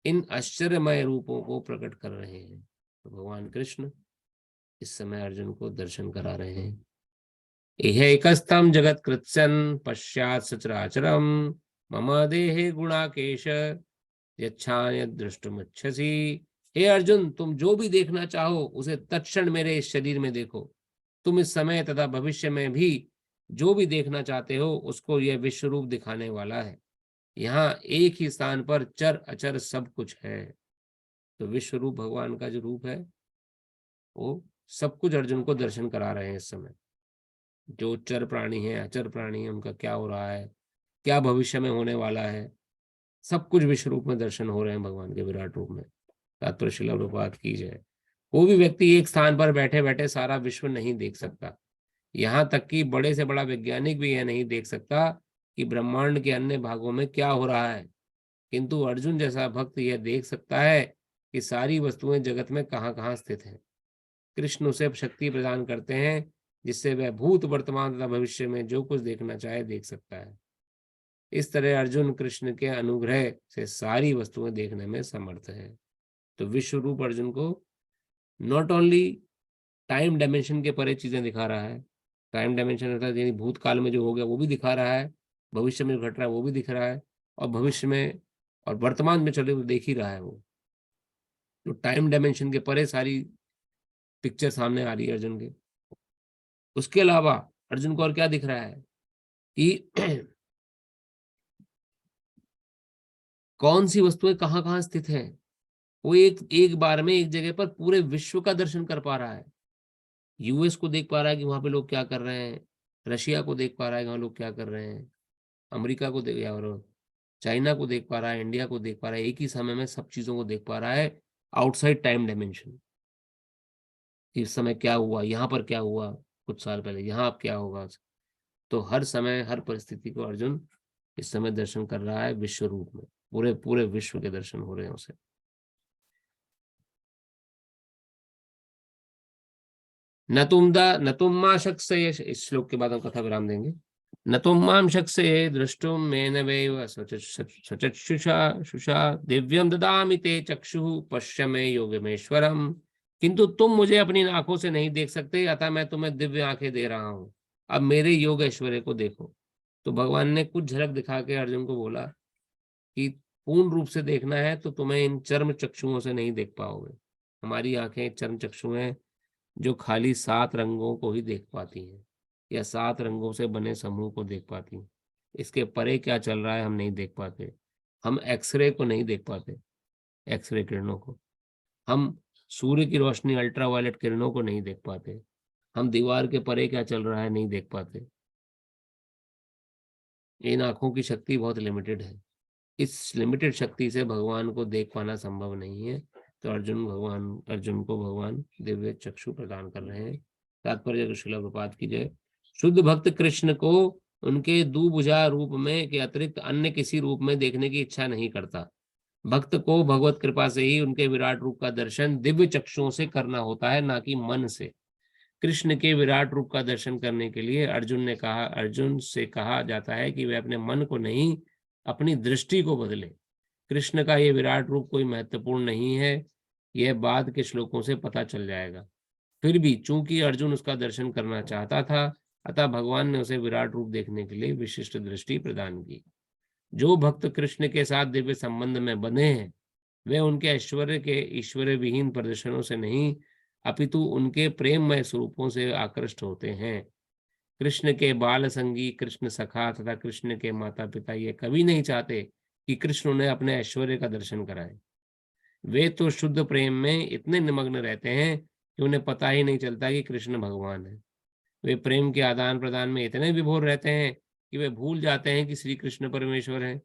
इन आश्चर्यमय रूपों को प्रकट कर रहे हैं। तो भगवान कृष्ण इस समय अर्जुन को दर्शन करा रहे हैं। इह एकस्थम जगत कृत्स्यन् पश्चात् सचराचरम मम देहे गुणाकेश यच्छान्य दृष्टुमिच्छसि। हे अर्जुन, तुम जो भी देखना चाहो उसे तत्क्षण मेरे इस शरीर में देखो। तुम इस समय तथा भविष्य में भी जो भी देखना चाहते हो उसको यह विश्व रूप दिखाने वाला है। यहाँ एक ही स्थान पर चर अचर सब कुछ है। तो विश्व रूप भगवान का जो रूप है, वो सब कुछ अर्जुन को दर्शन करा रहे हैं इस समय। जो चर प्राणी है, अचर प्राणी है, उनका क्या हो रहा है, क्या भविष्य में होने वाला है, सब कुछ विश्व रूप में दर्शन हो रहे हैं भगवान के विराट रूप में। तात्पर्य शिला प्रभुपाद की जय। कोई भी व्यक्ति एक स्थान पर बैठे बैठे सारा विश्व नहीं देख सकता। यहाँ तक कि बड़े से बड़ा वैज्ञानिक भी यह नहीं देख सकता कि ब्रह्मांड के अन्य भागों में क्या हो रहा है। किंतु अर्जुन जैसा भक्त यह देख सकता है कि सारी वस्तुएं जगत में कहाँ कहाँ स्थित हैं। कृष्ण उसे शक्ति प्रदान करते हैं जिससे वह भूत वर्तमान तथा भविष्य में जो कुछ देखना चाहे देख सकता है। इस तरह अर्जुन कृष्ण के अनुग्रह से सारी वस्तुएं देखने में समर्थ है। तो विश्व रूप अर्जुन को नॉट ओनली टाइम डायमेंशन के परे चीजें दिखा रहा है, टाइम डायमेंशन अर्थात यानी भूतकाल में जो हो गया वो भी दिखा रहा है, भविष्य में जो घट रहा है वो भी दिख रहा है, और भविष्य में और वर्तमान में चले हुए देख ही रहा है वो। तो टाइम डायमेंशन के परे सारी पिक्चर सामने आ रही है अर्जुन के। उसके अलावा अर्जुन को और क्या दिख रहा है कि कौन सी वस्तुएं कहाँ कहाँ स्थित है। वो एक बार में एक जगह पर पूरे विश्व का दर्शन कर पा रहा है। यूएस को देख पा रहा है कि वहां पे लोग क्या कर रहे हैं, रशिया को देख पा रहा है कि वहां लोग क्या कर रहे हैं, अमेरिका को देख, और चाइना को देख पा रहा है, इंडिया को देख पा रहा है। एक ही समय में सब चीजों को देख पा रहा है आउटसाइड टाइम डायमेंशन। इस समय क्या हुआ, यहाँ पर क्या हुआ कुछ साल पहले, यहाँ अब क्या होगा। तो हर समय हर परिस्थिति को अर्जुन इस समय दर्शन कर रहा है विश्व रूप में, पूरे पूरे विश्व के दर्शन हो रहे हैं उसे। न तुम मां शख्स, इस श्लोक के बाद हम कथा विराम देंगे। न तुम माम शख्स दृष्टुम मेनवेव सचक्षुषा शुषा दिव्यम ददामि ते चक्षु पश्य मे योगमेश्वरम। किंतु तुम मुझे अपनी आंखों से नहीं देख सकते, अतः मैं तुम्हें दिव्य आंखें दे रहा हूं, अब मेरे योग ऐश्वर्य को देखो। तो भगवान ने कुछ झलक दिखा के अर्जुन को बोला कि पूर्ण रूप से देखना है तो तुम्हें इन चर्म चक्षुओं से नहीं देख पाओगे। हमारी आंखें चर्म चक्षु हैं जो खाली 7 रंगों को ही देख पाती हैं, या 7 रंगों से बने समूह को देख पाती हैं। इसके परे क्या चल रहा है हम नहीं देख पाते। हम एक्सरे को नहीं देख पाते, एक्सरे किरणों को। हम सूर्य की रोशनी अल्ट्रावायलेट किरणों को नहीं देख पाते। हम दीवार के परे क्या चल रहा है नहीं देख पाते। इन आंखों की शक्ति बहुत लिमिटेड है। इस लिमिटेड शक्ति से भगवान को देख पाना संभव नहीं है। तो अर्जुन को भगवान दिव्य चक्षु प्रदान कर रहे हैं। तात्पर्य श्रील प्रपात की जय। शुद्ध भक्त कृष्ण को उनके दुभुजा रूप में के अतिरिक्त अन्य किसी रूप में देखने की इच्छा नहीं करता। भक्त को भगवत कृपा से ही उनके विराट रूप का दर्शन दिव्य चक्षुओं से करना होता है, ना कि मन से। कृष्ण के विराट रूप का दर्शन करने के लिए अर्जुन से कहा जाता है कि वे अपने मन को नहीं, अपनी दृष्टि को बदले। कृष्ण का ये विराट रूप कोई महत्वपूर्ण नहीं है, यह बाद के श्लोकों से पता चल जाएगा। फिर भी चूंकि अर्जुन उसका दर्शन करना चाहता था, अतः भगवान ने उसे विराट रूप देखने के लिए विशिष्ट दृष्टि प्रदान की। जो भक्त कृष्ण के साथ दिव्य संबंध में बंधे हैं, वे उनके ऐश्वर्य के ईश्वर्य विहीन प्रदर्शनों से नहीं, अपितु उनके प्रेममय स्वरूपों से आकृष्ट होते हैं। कृष्ण के बाल संगी, कृष्ण सखा तथा कृष्ण के माता पिता ये कभी नहीं चाहते कि कृष्ण उन्हें अपने ऐश्वर्य का दर्शन कराए। वे तो शुद्ध प्रेम में इतने निमग्न रहते हैं कि उन्हें पता ही नहीं चलता कि कृष्ण भगवान है। वे प्रेम के आदान प्रदान में इतने विभोर रहते हैं कि वे भूल जाते हैं कि श्री कृष्ण परमेश्वर हैं।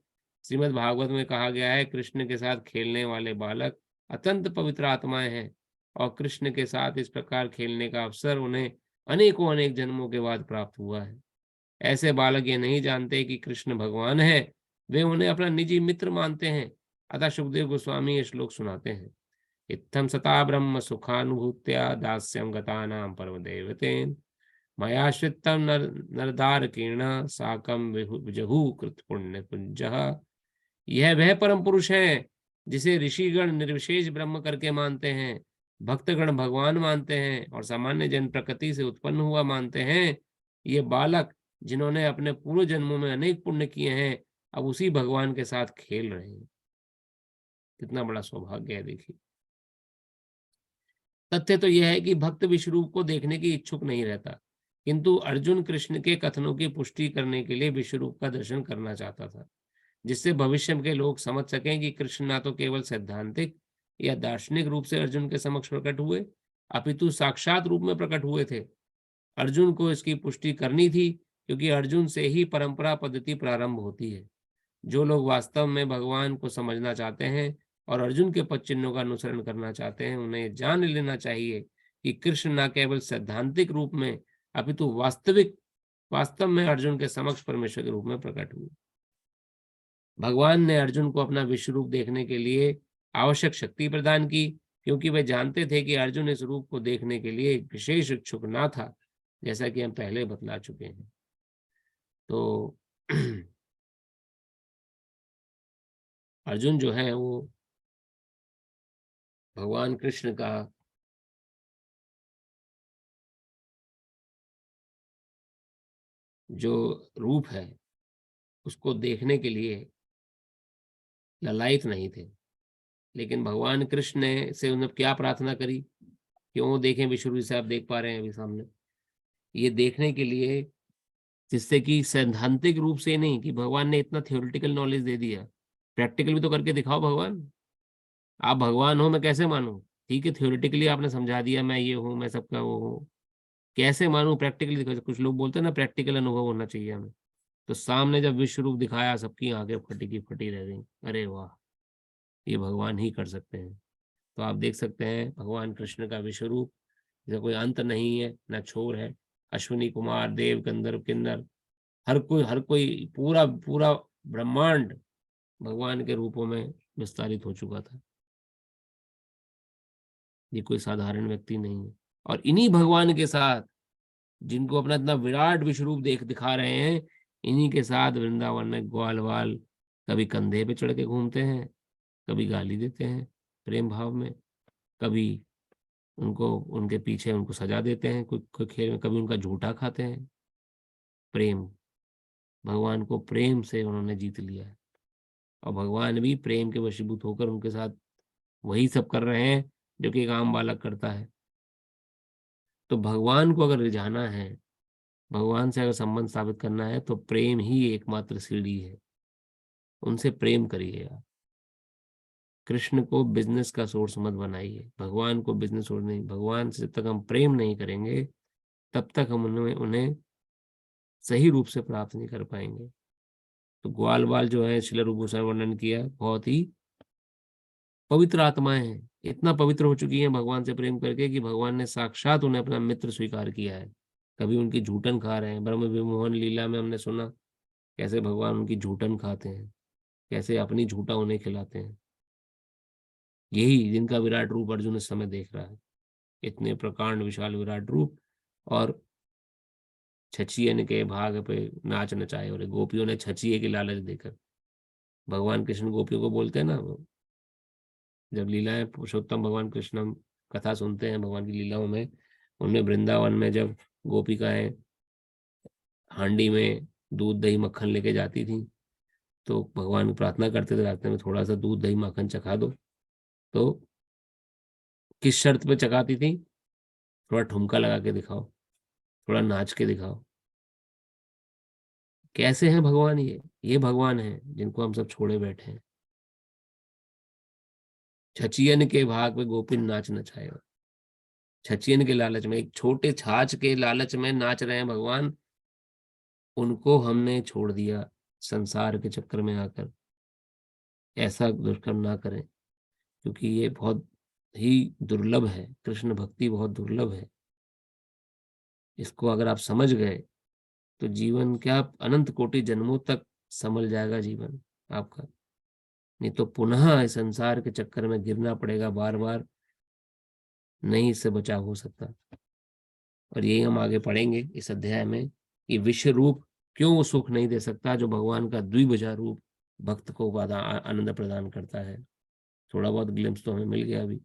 श्रीमद् भागवत में कहा गया है, कृष्ण के साथ खेलने वाले बालक अत्यंत पवित्र आत्माएं हैं, और कृष्ण के साथ इस प्रकार खेलने का अवसर उन्हें अनेकों अनेक जन्मों के बाद प्राप्त हुआ है। ऐसे बालक ये नहीं जानते कि कृष्ण भगवान है, वे उन्हें अपना निजी मित्र मानते हैं। अतः सुखदेव गोस्वामी ये श्लोक सुनाते हैं। इत्थम सता ब्रह्म सुखानुभूत्या दास्यम गतानां परम देवतेन मयाश्रितम नरदार कीर्ण साकम विजहु कृत पुण्य कुंजः। यह वह परम पुरुष है जिसे ऋषिगण निर्विशेष ब्रह्म करके मानते हैं, भक्तगण भगवान मानते हैं, और सामान्य जन प्रकृति से उत्पन्न हुआ मानते हैं। ये बालक जिन्होंने अपने पूर्व जन्मों में अनेक पुण्य किए हैं, अब उसी भगवान के साथ खेल रहे हैं। कितना बड़ा सौभाग्य है देखिए। तथ्य तो यह है कि भक्त विश्वरूप को देखने की इच्छुक नहीं रहता, किंतु अर्जुन कृष्ण के कथनों की पुष्टि करने के लिए विश्वरूप का दर्शन करना चाहता था, जिससे भविष्य के लोग समझ सकें कि कृष्ण ना तो केवल सैद्धांतिक या दार्शनिक रूप से अर्जुन के समक्ष प्रकट हुए, अपितु साक्षात रूप में प्रकट हुए थे। अर्जुन को इसकी पुष्टि करनी थी, क्योंकि अर्जुन से ही परंपरा पद्धति प्रारंभ होती है। जो लोग वास्तव में भगवान को समझना चाहते हैं और अर्जुन के पद चिन्हों का अनुसरण करना चाहते हैं, उन्हें जान लेना चाहिए कि कृष्ण न केवल सैद्धांतिक रूप में अपितु वास्तव में अर्जुन के समक्ष परमेश्वर के रूप में प्रकट हुए। भगवान ने अर्जुन को अपना विश्व रूप देखने के लिए आवश्यक शक्ति प्रदान की, क्योंकि वे जानते थे कि अर्जुन इस रूप को देखने के लिए विशेष इच्छुक ना था, जैसा कि हम पहले बतला चुके हैं। तो अर्जुन जो है वो भगवान कृष्ण का जो रूप है उसको देखने के लिए ललायत नहीं थे, लेकिन भगवान कृष्ण ने से उन्हें क्या प्रार्थना करी, क्यों देखें विष्णु से, आप देख पा रहे हैं अभी सामने, ये देखने के लिए जिससे कि सैद्धांतिक रूप से नहीं कि भगवान ने इतना थ्योरेटिकल नॉलेज दे दिया, प्रैक्टिकल भी तो करके दिखाओ भगवान। आप भगवान हो मैं कैसे मानूं? ठीक है, थ्योरेटिकली आपने समझा दिया मैं ये हूँ, मैं सबका वो हूँ, कैसे मानूं? प्रैक्टिकली दिखा। कुछ लोग बोलते हैं ना प्रैक्टिकल अनुभव होना चाहिए हमें, तो सामने जब विश्व रूप दिखाया सबकी आंखें फटी की फटी रह गई, अरे वाह, ये भगवान ही कर सकते हैं। तो आप देख सकते हैं भगवान कृष्ण का विश्व रूप, इसका कोई अंत नहीं है, ना छोर है। अश्विनी कुमार देव गंधर्व किन्नर हर कोई पूरा पूरा ब्रह्मांड भगवान के रूपों में विस्तारित हो चुका था। ये कोई साधारण व्यक्ति नहीं है। और इन्हीं भगवान के साथ जिनको अपना इतना विराट विश्व रूप दिखा रहे हैं, इन्हीं के साथ वृंदावन में ग्वाल वाल कभी कंधे पे चढ़ के घूमते हैं, कभी गाली देते हैं प्रेम भाव में, कभी उनको उनके पीछे उनको सजा देते हैं कोई कोई खेल में, कभी उनका झूठा खाते हैं। प्रेम, भगवान को प्रेम से उन्होंने जीत लिया है, और भगवान भी प्रेम के वशीभूत होकर उनके साथ वही सब कर रहे हैं जो कि एक आम बालक करता है। तो भगवान को अगर रिझाना है, भगवान से अगर संबंध स्थापित करना है, तो प्रेम ही एकमात्र सीढ़ी है। उनसे प्रेम करिए आप। कृष्ण को बिजनेस का सोर्स मत बनाइए, भगवान को बिजनेस सोर्स नहीं। भगवान से जब तक हम प्रेम नहीं करेंगे तब तक हम उन्हें सही रूप से प्राप्त नहीं कर पाएंगे। तो ग्वाल बाल जो है श्रील रूप गोस्वामी वर्णन किया, बहुत ही पवित्र आत्माएं हैं, इतना पवित्र हो चुकी हैं भगवान से प्रेम करके कि भगवान ने साक्षात उन्हें अपना मित्र स्वीकार किया है। कभी उनकी झूठन खा रहे हैं, ब्रह्म विमोहन लीला में हमने सुना कैसे भगवान उनकी झूठन खाते हैं, कैसे अपनी झूठा उन्हें खिलाते हैं। यही जिनका विराट रूप अर्जुन इस समय देख रहा है, इतने प्रकांड विशाल विराट रूप। और छछियन के भाग पे नाच नचाए, और गोपियों ने छछिए की लालच देकर, भगवान कृष्ण गोपियों को बोलते हैं ना, जब लीलाएं पुरुषोत्तम भगवान कृष्ण हम कथा सुनते हैं भगवान की लीलाओं में, उनमें वृंदावन में जब गोपिकाएं हांडी में दूध दही मक्खन लेके जाती थी, तो भगवान प्रार्थना करते थे रास्ते में, थोड़ा सा दूध दही मक्खन चखा दो। तो किस शर्त पे चखाती थी? थोड़ा ठुमका लगा के दिखाओ, थोड़ा नाच के दिखाओ। कैसे हैं भगवान? ये भगवान हैं जिनको हम सब छोड़े बैठे हैं। छचियन के भाग पे गोपिन नाच नचाए, छचियन के लालच में, एक छोटे छाछ के लालच में नाच रहे हैं भगवान, उनको हमने छोड़ दिया संसार के चक्कर में आकर। ऐसा दुष्कर्म ना करें, क्योंकि ये बहुत ही दुर्लभ है, कृष्ण भक्ति बहुत दुर्लभ है। इसको अगर आप समझ गए तो जीवन क्या, अनंत कोटि जन्मों तक संभल जाएगा जीवन आपका। नहीं तो पुनः इस संसार के चक्कर में गिरना पड़ेगा बार बार, नहीं इससे बचाव हो सकता। और यही हम आगे पढ़ेंगे इस अध्याय में कि विश्व रूप क्यों वो सुख नहीं दे सकता जो भगवान का द्विभुजा रूप भक्त को आनंद प्रदान करता है। थोड़ा बहुत ग्लिम्स तो हमें मिल गया अभी,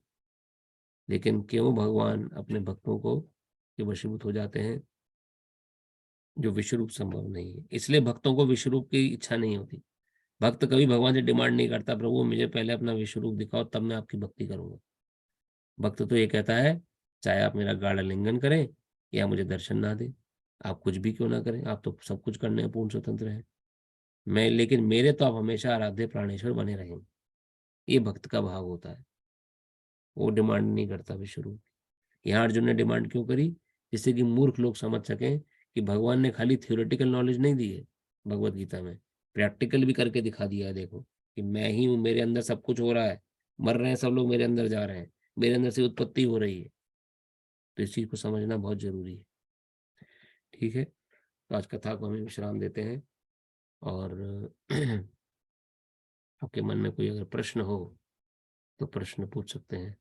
लेकिन क्यों भगवान अपने भक्तों को के वशीभूत हो जाते हैं जो विश्व रूप संभव नहीं है। इसलिए भक्तों को विश्व रूप की इच्छा नहीं होती। भक्त कभी भगवान से डिमांड नहीं करता प्रभु मुझे पहले अपना विश्व रूप दिखाओ तब मैं आपकी भक्ति करूंगा। भक्त तो ये कहता है चाहे आप मेरा गाढ़ लिंगन करें या मुझे दर्शन ना दें, आप कुछ भी क्यों ना करें, आप तो सब कुछ करने में पूर्ण स्वतंत्र हैं, मैं लेकिन मेरे तो आप हमेशा आराध्य प्राणेश्वर बने रहेंगे। ये भक्त का भाव होता है, वो डिमांड नहीं करता विश्व रूप। यहाँ अर्जुन ने डिमांड क्यों करी? जिससे कि मूर्ख लोग समझ सकें कि भगवान ने खाली थ्योरेटिकल नॉलेज नहीं दी है, भगवत गीता में प्रैक्टिकल भी करके दिखा दिया है। देखो कि मैं ही हूँ, मेरे अंदर सब कुछ हो रहा है, मर रहे हैं सब लोग, मेरे अंदर जा रहे हैं, मेरे अंदर से उत्पत्ति हो रही है। तो इस चीज को समझना बहुत जरूरी है। ठीक है, तो आज कथा को हमें विश्राम देते हैं। और आपके मन में कोई अगर प्रश्न हो तो प्रश्न पूछ सकते हैं।